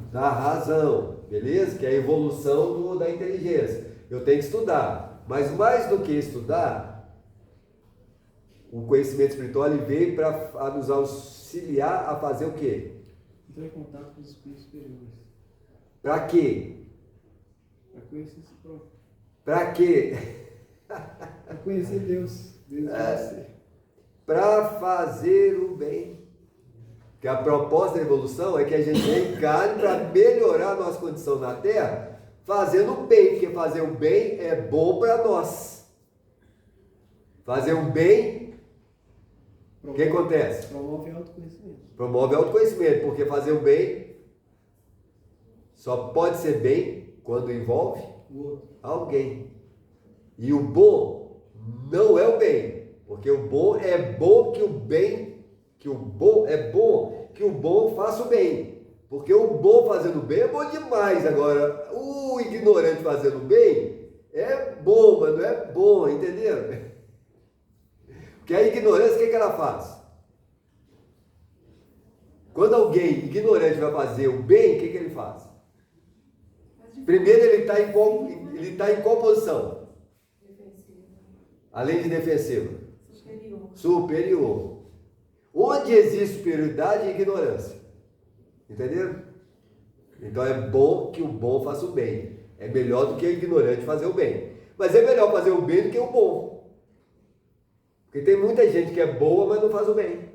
Da razão, beleza? Que é a evolução da inteligência. Eu tenho que estudar. Mas mais do que estudar, o conhecimento espiritual ele veio para nos auxiliar a fazer o quê? Entrar em contato com os espíritos superiores. Para quê? Para conhecer si próprio. Para quê? Para conhecer Deus. Deus para fazer o bem. Que a proposta da evolução é que a gente encarne para melhorar a nossa condição na Terra, fazendo o bem, porque fazer o bem é bom para nós. Fazer o bem, o que acontece? Promove autoconhecimento. Promove autoconhecimento, porque fazer o bem só pode ser bem quando envolve alguém. E o bom não é o bem. Porque o bom é bom que o bem, que o bom é bom que o bom faça o bem. Porque o bom fazendo bem é bom demais. Agora, o ignorante fazendo bem é bom, mas não é bom, entenderam? Porque a ignorância, o que ela faz? Quando alguém ignorante vai fazer o bem, o que ele faz? Primeiro ele está em qual posição? Além de defensiva. Superior. Onde existe superioridade e ignorância? Entenderam? Então é bom que o bom faça o bem. É melhor do que o ignorante fazer o bem. Mas é melhor fazer o bem do que o bom. Porque tem muita gente que é boa, mas não faz o bem.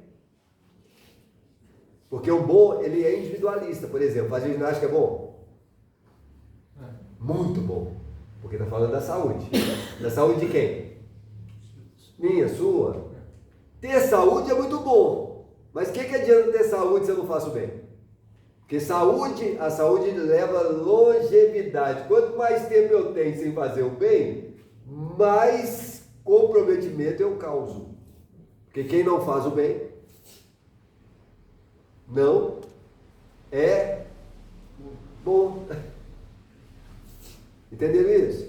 Porque o bom, ele é individualista. Por exemplo, fazer ginástica é bom? Muito bom. Porque está falando da saúde. Da saúde de quem? Minha, sua. Ter saúde é muito bom, mas o que adianta ter saúde se eu não faço bem? Porque a saúde leva longevidade. Quanto mais tempo eu tenho sem fazer o bem, mais comprometimento eu causo. Porque quem não faz o bem, não é bom. Entenderam isso?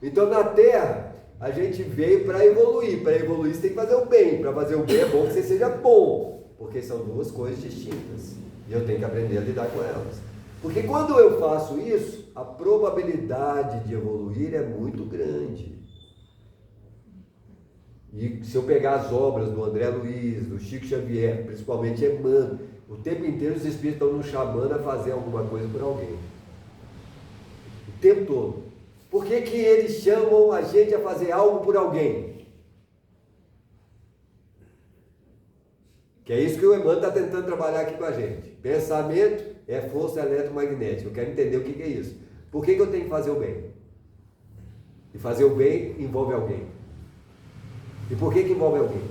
Então na Terra, a gente veio para evoluir. Para evoluir você tem que fazer o bem. Para fazer o bem é bom que você seja bom. Porque são duas coisas distintas. E eu tenho que aprender a lidar com elas. Porque quando eu faço isso, a probabilidade de evoluir é muito grande. E se eu pegar as obras do André Luiz, do Chico Xavier, principalmente Emmanuel, O tempo inteiro os espíritos estão nos chamando a fazer alguma coisa por alguém. O tempo todo. Por que que eles chamam a gente a fazer algo por alguém? Que é isso que o Emmanuel está tentando trabalhar aqui com a gente. Pensamento é força eletromagnética. Eu quero entender o que é isso. Por que que eu tenho que fazer o bem? E fazer o bem envolve alguém. E por que que envolve alguém?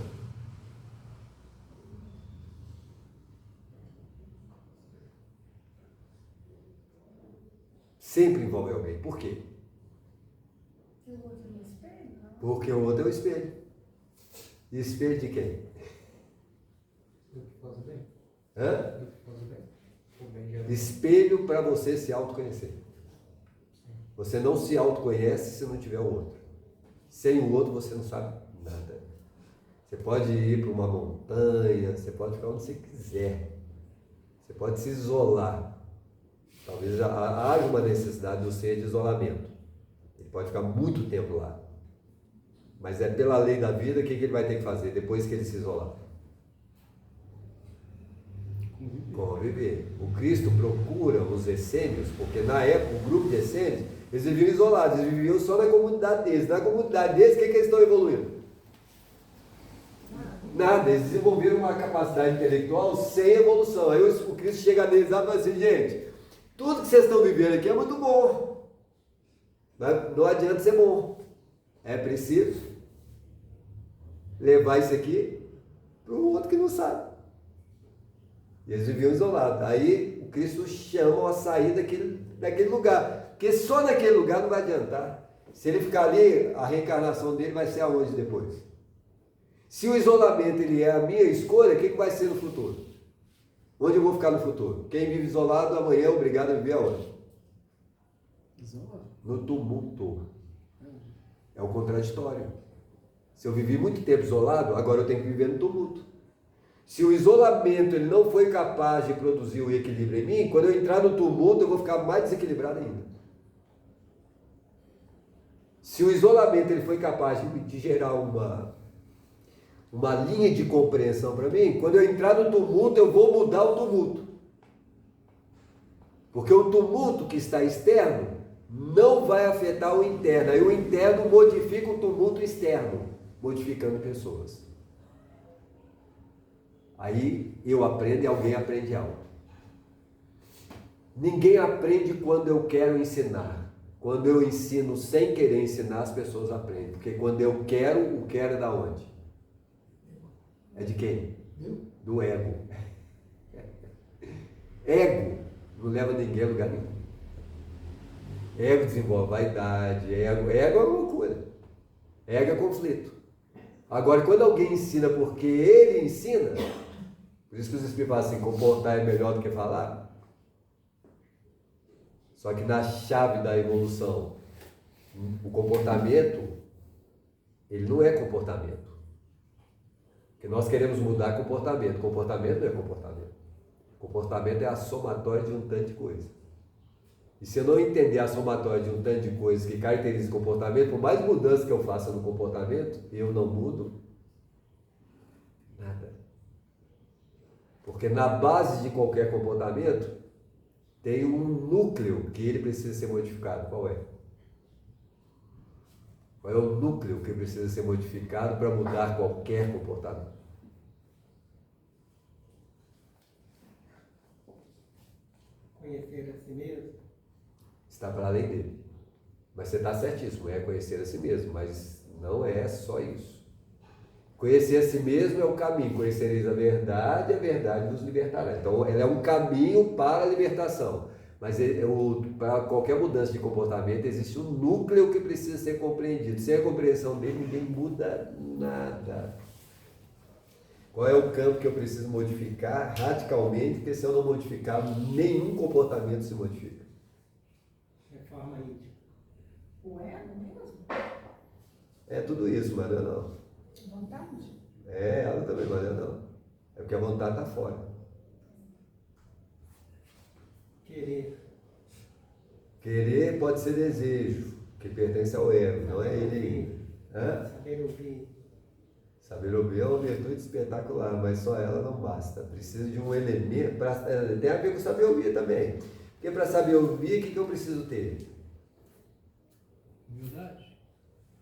Sempre envolve alguém. Por quê? Porque o outro é o espelho. E espelho de quem? Do que faz o bem. Hã? Do que faz o bem. O bem gera. Espelho para você se autoconhecer. Você não se autoconhece se não tiver o outro. Sem o outro você não sabe nada. Você pode ir para uma montanha, você pode ficar onde você quiser. Você pode se isolar. Talvez haja uma necessidade do ser de isolamento. Ele pode ficar muito tempo lá. Mas é pela lei da vida, o que ele vai ter que fazer depois que ele se isolar? Conviver. O Cristo procura os essênios, porque na época o grupo de essênios, eles viviam isolados, eles viviam só na comunidade deles. Na comunidade deles, o que eles estão evoluindo? Nada, eles desenvolveram uma capacidade intelectual sem evolução. Aí o Cristo chega neles e fala assim, gente, tudo que vocês estão vivendo aqui é muito bom. Mas não adianta ser bom. É preciso levar isso aqui para o outro que não sabe. E eles viviam isolados. Aí o Cristo chama a sair daquele lugar. Porque só naquele lugar não vai adiantar. Se ele ficar ali, a reencarnação dele vai ser aonde depois? Se o isolamento ele é a minha escolha, o que vai ser no futuro? Onde eu vou ficar no futuro? Quem vive isolado amanhã é obrigado a viver aonde? Isolado. No tumulto. É o contraditório. Se eu vivi muito tempo isolado, agora eu tenho que viver no tumulto. Se o isolamento ele não foi capaz de produzir o equilíbrio em mim, quando eu entrar no tumulto eu vou ficar mais desequilibrado ainda. Se o isolamento ele foi capaz de gerar uma linha de compreensão para mim, quando eu entrar no tumulto eu vou mudar o tumulto. Porque o tumulto que está externo não vai afetar o interno. Aí o interno modifica o tumulto externo, modificando pessoas. Aí eu aprendo e alguém aprende algo. Ninguém aprende quando eu quero ensinar. Quando eu ensino sem querer ensinar, as pessoas aprendem. Porque quando eu quero, o quero é da onde? É de quem? Do ego. Ego não leva ninguém a lugar nenhum. Ego desenvolve vaidade, ego é loucura. Ego é conflito. Agora, quando alguém ensina porque ele ensina, por isso que os espíritos falam assim, comportar é melhor do que falar. Só que na chave da evolução, o comportamento, ele não é comportamento. Porque nós queremos mudar comportamento. Comportamento não é comportamento. Comportamento é a somatória de um tanto de coisa. E se eu não entender a somatória de um tanto de coisas que caracteriza o comportamento, por mais mudança que eu faça no comportamento, eu não mudo nada. Porque na base de qualquer comportamento, tem um núcleo que ele precisa ser modificado. Qual é? Qual é o núcleo que precisa ser modificado para mudar qualquer comportamento? Conhecer a si mesmo. Está para além dele. Mas você está certíssimo, é conhecer a si mesmo, mas não é só isso. Conhecer a si mesmo é o caminho, conhecereis a verdade nos libertará. Então, ela é um caminho para a libertação. Mas para qualquer mudança de comportamento, existe um núcleo que precisa ser compreendido. Sem a compreensão dele, ninguém muda nada. Qual é o campo que eu preciso modificar radicalmente? Porque se eu não modificar, nenhum comportamento se modifica. Reforma íntima. O ego mesmo? É tudo isso, Maria não. Vontade. É, ela também, Maria não. É porque a vontade está fora. Querer. Querer pode ser desejo, que pertence ao ego, não é ele ainda. Hã? Saber ouvir. Saber ouvir é uma virtude espetacular, mas só ela não basta. Precisa de um elemento, tem a ver com saber ouvir também. Porque para saber ouvir, o que eu preciso ter? Humildade.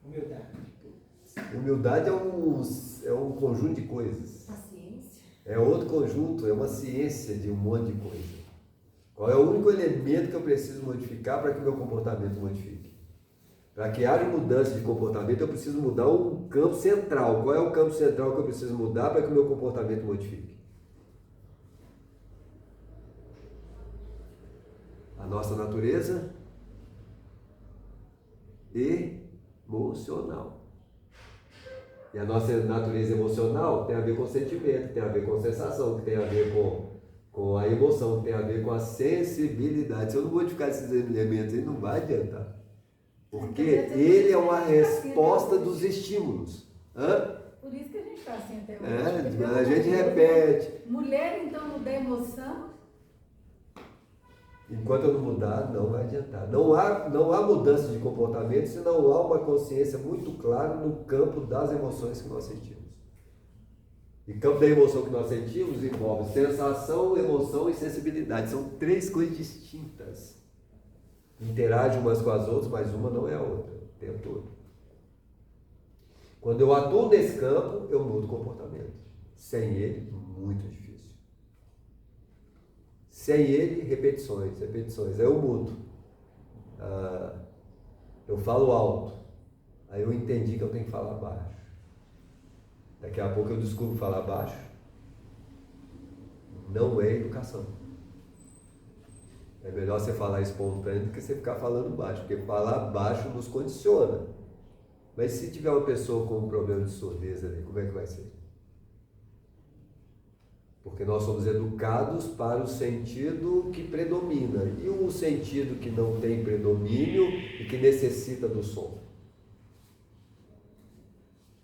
Humildade. Humildade é um conjunto de coisas. Paciência. É outro conjunto, é uma ciência de um monte de coisa. Qual é o único elemento que eu preciso modificar para que o meu comportamento modifique? Para que haja mudança de comportamento, eu preciso mudar um campo central. Qual é o campo central que eu preciso mudar para que o meu comportamento modifique? A nossa natureza emocional. E a nossa natureza emocional tem a ver com sentimento, tem a ver com sensação, que tem a ver com a emoção, que tem a ver com a sensibilidade. Se eu não modificar esses elementos aí, não vai adiantar. Porque ele é uma resposta dos estímulos. Hã? Por isso que a gente está assim até hoje. A gente repete. Mulher, então, muda a emoção. Enquanto eu não mudar, não vai adiantar. Não há mudança de comportamento se não há uma consciência muito clara no campo das emoções que nós sentimos. E o campo da emoção que nós sentimos envolve sensação, emoção e sensibilidade. São três coisas distintas. Interagem umas com as outras, mas uma não é a outra, o tempo todo. Quando eu atuo nesse campo, eu mudo o comportamento. Sem ele, muito difícil. Sem ele, repetições. Aí eu mudo. Eu falo alto. Aí eu entendi que eu tenho que falar baixo. Daqui a pouco eu descubro falar baixo. Não é educação. É melhor você falar espontâneo do que você ficar falando baixo, porque falar baixo nos condiciona. Mas se tiver uma pessoa com um problema de surdez ali, como é que vai ser? Porque nós somos educados para o sentido que predomina. E o sentido que não tem predomínio e que necessita do som.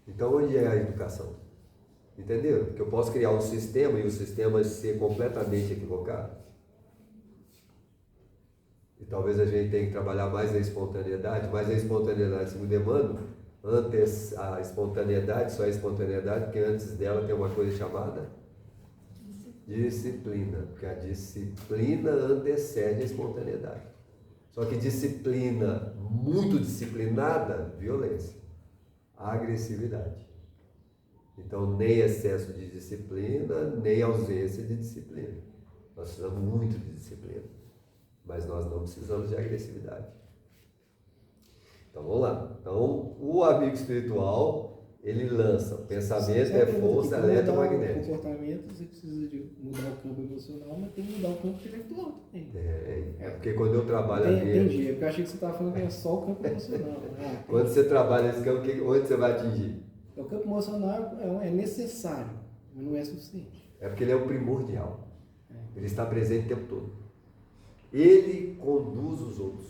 Então, onde é a educação? Entenderam? Que eu posso criar um sistema e o sistema ser completamente equivocado. E talvez a gente tenha que trabalhar mais a espontaneidade, mas a espontaneidade se me demanda. Antes a espontaneidade, só a espontaneidade, porque antes dela tem uma coisa chamada disciplina. Porque a disciplina antecede a espontaneidade. Só que disciplina muito disciplinada, violência, agressividade. Então nem excesso de disciplina, nem ausência de disciplina. Nós precisamos muito de disciplina. Mas nós não precisamos de agressividade. Então vamos lá. Então o amigo espiritual, ele lança, o pensamento é força eletromagnética. O comportamento, você precisa de mudar o campo emocional, mas tem que mudar o campo intelectual também. É porque quando eu trabalho Entendi, é porque eu achei que você estava falando que é só o campo emocional. Quando você trabalha esse campo, onde você vai atingir? O campo emocional é necessário, mas não é suficiente. É porque ele é o primordial. Ele está presente o tempo todo. Ele conduz os outros.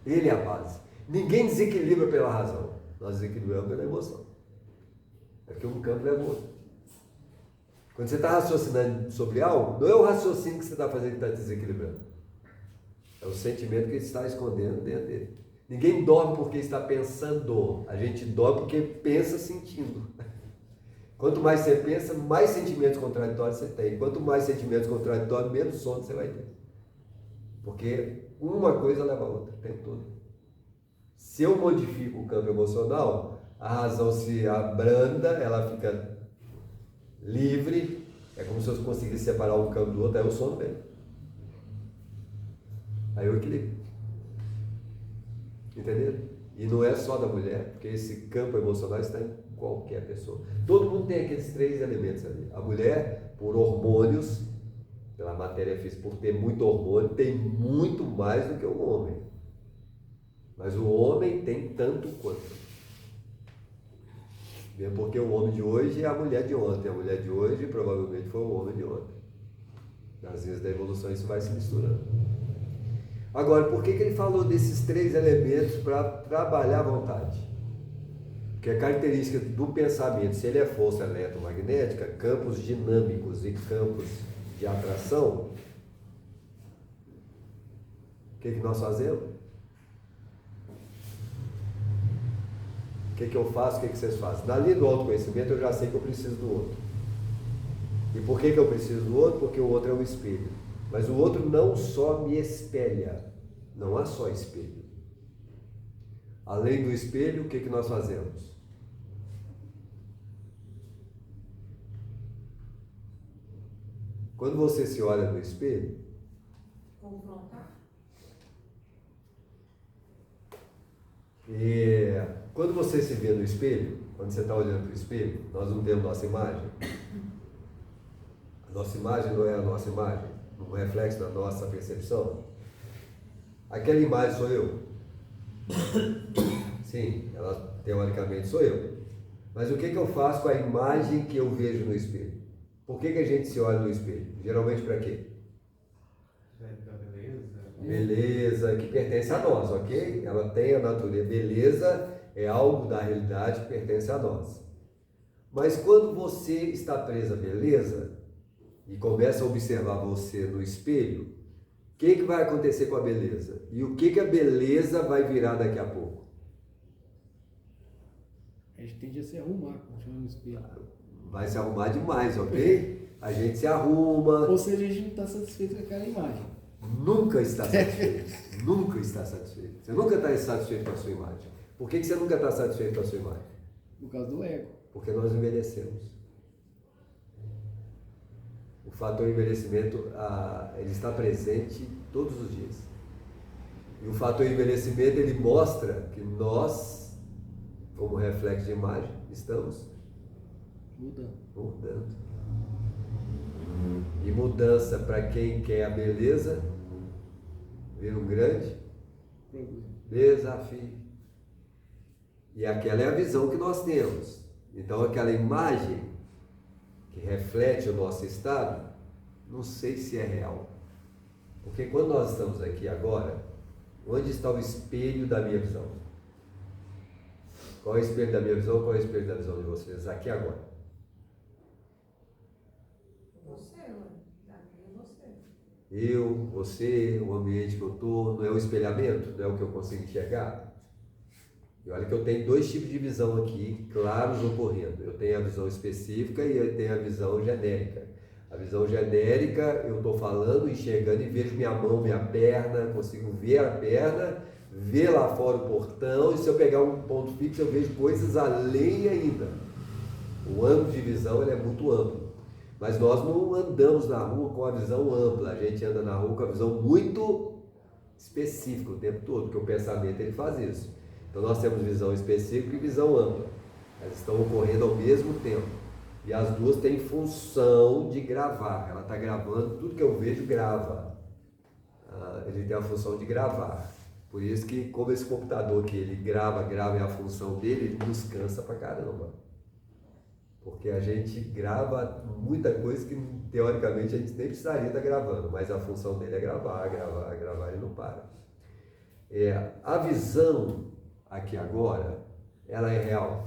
Ele é a base. Ninguém desequilibra pela razão. Nós desequilibramos pela emoção. É porque um campo leva o outro. Quando você está raciocinando sobre algo, não é o raciocínio que você está fazendo que está desequilibrando. É o sentimento que está escondendo dentro dele. Ninguém dorme porque está pensando. A gente dorme porque pensa sentindo. Quanto mais você pensa, mais sentimentos contraditórios você tem. Quanto mais sentimentos contraditórios, menos sono você vai ter. Porque uma coisa leva a outra o tempo todo. Se eu modifico o campo emocional, a razão se abranda, ela fica livre. É como se eu conseguisse separar um campo do outro, aí eu sono bem. Aí eu equilibro. Entenderam? E não é só da mulher, porque esse campo emocional está em qualquer pessoa. Todo mundo tem aqueles três elementos ali. A mulher, por hormônios, pela matéria física, por ter muito hormônio, tem muito mais do que o homem. Mas o homem tem tanto quanto. Mesmo porque o homem de hoje é a mulher de ontem. A mulher de hoje provavelmente foi o homem de ontem. Às vezes da evolução isso vai se misturando. Agora, por que ele falou desses três elementos para trabalhar a vontade? Porque a característica do pensamento, se ele é força eletromagnética, campos dinâmicos e campos de atração, o que nós fazemos? O que eu faço, o que vocês fazem? Na linha do autoconhecimento eu já sei que eu preciso do outro. E por que eu preciso do outro? Porque o outro é um espelho. Mas o outro não só me espelha, não há só espelho. Além do espelho, o que nós fazemos? Quando você se olha no espelho, Confrontar. e quando você se vê no espelho, quando você está olhando para o espelho, nós não temos nossa imagem. A nossa imagem não é a nossa imagem, não reflete na nossa percepção. Aquela imagem sou eu. Sim, ela teoricamente sou eu. Mas o que eu faço com a imagem que eu vejo no espelho? Por que a gente se olha no espelho? Geralmente para quê? Beleza, que pertence a nós, ok? Ela tem a natureza. Beleza é algo da realidade que pertence a nós. Mas quando você está preso à beleza e começa a observar você no espelho, o que vai acontecer com a beleza? E o que a beleza vai virar daqui a pouco? A gente tende a se arrumar, continuando no espelho. Vai se arrumar demais, ok? A gente se arruma. Ou seja, a gente não está satisfeito com aquela imagem. Nunca está satisfeito. Nunca está satisfeito. Você nunca está satisfeito com a sua imagem. Por que você nunca está satisfeito com a sua imagem? Por causa do ego. Porque nós envelhecemos. O fator envelhecimento, ele está presente todos os dias. E o fator envelhecimento, ele mostra que nós, como reflexo de imagem, estamos mudando. E mudança, para quem quer a beleza, vira um grande desafio. E aquela é a visão que nós temos. Então aquela imagem que reflete o nosso estado, não sei se é real. Porque quando nós estamos aqui agora, onde está o espelho da minha visão? Qual é o espelho da minha visão? Qual é o espelho da visão de vocês? Aqui agora. Eu, você, o ambiente que eu estou, não é o espelhamento? Não é o que eu consigo enxergar? E olha que eu tenho dois tipos de visão aqui, claros ocorrendo. Eu tenho a visão específica e eu tenho a visão genérica. A visão genérica, eu estou falando, enxergando e vejo minha mão, minha perna, consigo ver a perna, ver lá fora o portão, e se eu pegar um ponto fixo, eu vejo coisas além ainda. O âmbito de visão ele é muito amplo. Mas nós não andamos na rua com a visão ampla, a gente anda na rua com a visão muito específica o tempo todo, porque o pensamento ele faz isso. Então nós temos visão específica e visão ampla. Elas estão ocorrendo ao mesmo tempo. E as duas têm função de gravar. Ela está gravando, tudo que eu vejo grava. Ele tem a função de gravar. Por isso que, como esse computador que ele grava é a função dele, ele nos cansa pra caramba. Porque a gente grava muita coisa que, teoricamente, a gente nem precisaria estar gravando, mas a função dele é gravar, ele não para. A visão aqui agora, ela é real.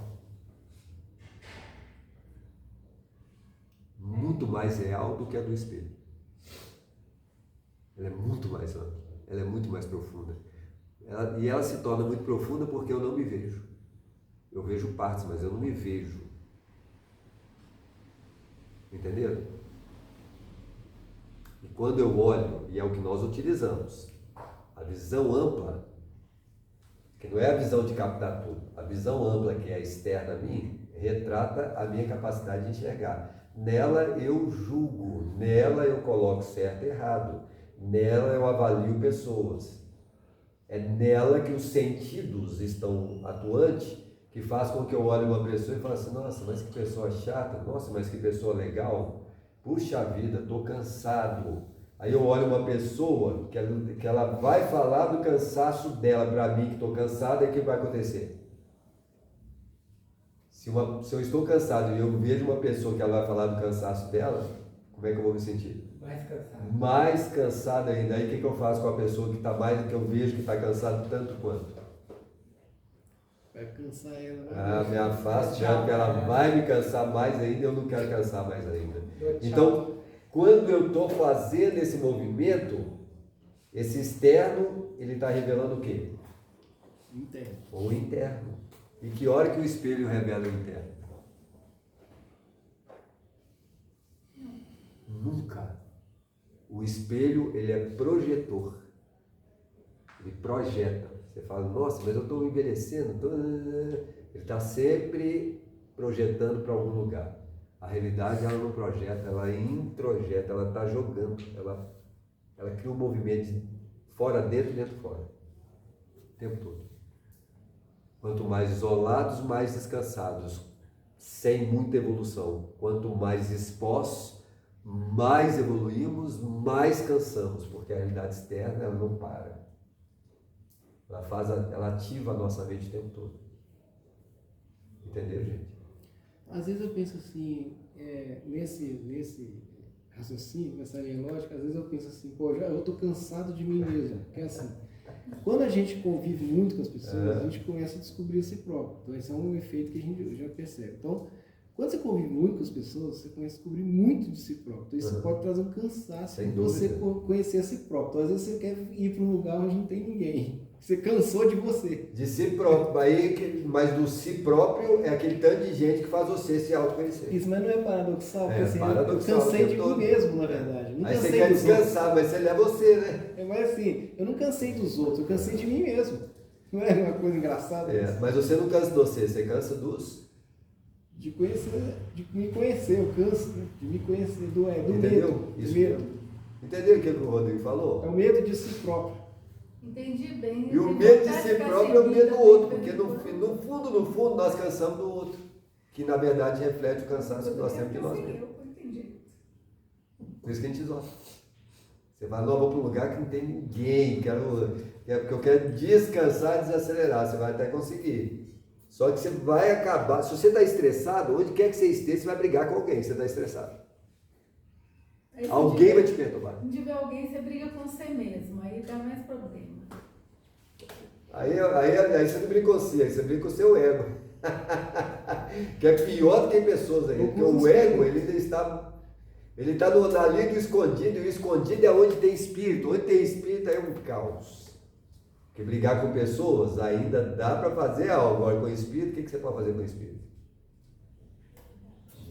Muito mais real do que a do espelho. Ela é muito mais ampla, ela é muito mais profunda. E ela se torna muito profunda porque eu não me vejo. Eu vejo partes, mas eu não me vejo. Entenderam? E quando eu olho, e é o que nós utilizamos, a visão ampla, que não é a visão de captar tudo, a visão ampla que é externa a mim, retrata a minha capacidade de enxergar. Nela eu julgo, nela eu coloco certo e errado, nela eu avalio pessoas. É nela que os sentidos estão atuantes, que faz com que eu olhe uma pessoa e fale assim, nossa, mas que pessoa chata, nossa, mas que pessoa legal, puxa vida, estou cansado. Aí eu olho uma pessoa que ela vai falar do cansaço dela para mim, que estou cansado, e o que vai acontecer? Se eu estou cansado e eu vejo uma pessoa que ela vai falar do cansaço dela, como é que eu vou me sentir? Mais cansado. Mais cansado ainda. Aí o que eu faço com a pessoa que está mais, que eu vejo que está cansado tanto quanto? Vai cansar ela. Me afasto já, porque ela vai me cansar mais ainda, eu não quero cansar mais ainda. Então, quando eu estou fazendo esse movimento, esse externo, ele está revelando o quê? Interno. O interno. E que hora que o espelho revela o interno? Nunca. O espelho, ele é projetor. Ele projeta. Você fala, nossa, mas eu estou envelhecendo. Ele está sempre projetando para algum lugar. A realidade, ela não projeta, ela introjeta, ela está jogando. Ela cria um movimento de fora, dentro, dentro, fora. O tempo todo. Quanto mais isolados, mais descansados. Sem muita evolução. Quanto mais expostos, mais evoluímos, mais cansamos. Porque a realidade externa, ela não para. Ela ativa a nossa mente o tempo todo. Entendeu, gente? Às vezes eu penso assim, nesse raciocínio, nessa linha lógica, às vezes eu penso assim, pô, eu tô cansado de mim mesmo. Porque assim, quando a gente convive muito com as pessoas, a gente começa a descobrir a si próprio. Então esse é um efeito que a gente já percebe. Então, quando você convive muito com as pessoas, você começa a descobrir muito de si próprio. Então isso pode trazer um cansaço de você conhecer a si próprio. Então às vezes você quer ir para um lugar onde não tem ninguém. Você cansou de você. De si próprio. Mas do si próprio é aquele tanto de gente que faz você se autoconhecer. Isso, mas não é paradoxal? Porque assim, paradoxal, eu cansei de mim mesmo, na verdade. Não aí você cansei quer dos descansar, outros. mas você é você, né? Mas assim, eu não cansei dos outros, eu cansei de mim mesmo. Não é uma coisa engraçada? Mas você não cansa de você cansa dos... De conhecer, de me conhecer, eu canso de me conhecer, do Entendeu? medo. Isso. Medo. Entendeu o que o Rodrigo falou? É o medo de si próprio. Entendi bem. E o medo de si próprio é o medo do outro, porque no fundo, nós cansamos do outro. Que na verdade reflete o cansaço que nós temos de nós mesmos. Eu entendi. Por isso que a gente isola. Você vai, não, vou para um lugar que não tem ninguém, porque eu quero descansar e desacelerar. Você vai até conseguir. Só que você vai acabar, se você está estressado, onde quer que você esteja, você vai brigar com alguém, você está estressado. Alguém vai te perturbar. Se tiver alguém, você briga com você mesmo, aí dá mais problema. Aí você não briga com você, aí você briga com o seu ego. Que é pior do que pessoas aí, porque o ego, ele está na linha do escondido, e o escondido é onde tem espírito. Onde tem espírito é um caos. Porque brigar com pessoas ainda dá para fazer algo. Agora com o espírito, o que você pode fazer com o espírito?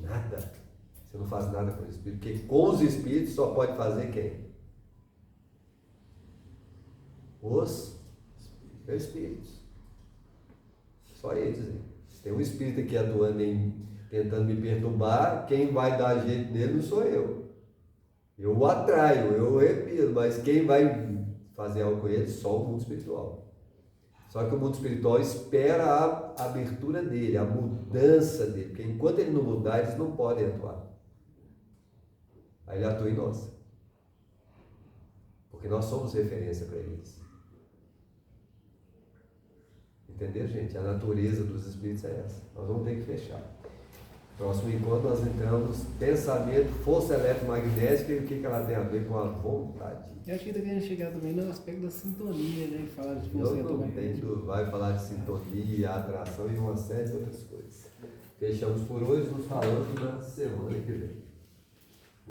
Nada. Você não faz nada com o espírito. Porque com os espíritos só pode fazer quem? Os espíritos. Só eles. Hein? Se tem um espírito aqui atuando tentando me perturbar, quem vai dar jeito nele não sou eu. Eu o atraio, eu repito, mas quem vai fazer algo com ele? Só o mundo espiritual. Só que o mundo espiritual espera a abertura dele, a mudança dele, porque enquanto ele não mudar, eles não podem atuar. Aí ele atua em nós. Porque nós somos referência para eles. Entendeu, gente? A natureza dos espíritos é essa. Nós vamos ter que fechar. Próximo encontro nós entramos pensamento, força eletromagnética e o que ela tem a ver com a vontade. Eu acho que está querendo chegar também no aspecto da sintonia, né? Falar de Eu força não eletromagnética. entendo, vai falar de sintonia, atração e uma série de outras coisas. Fechamos por hoje, nos falamos na semana que vem.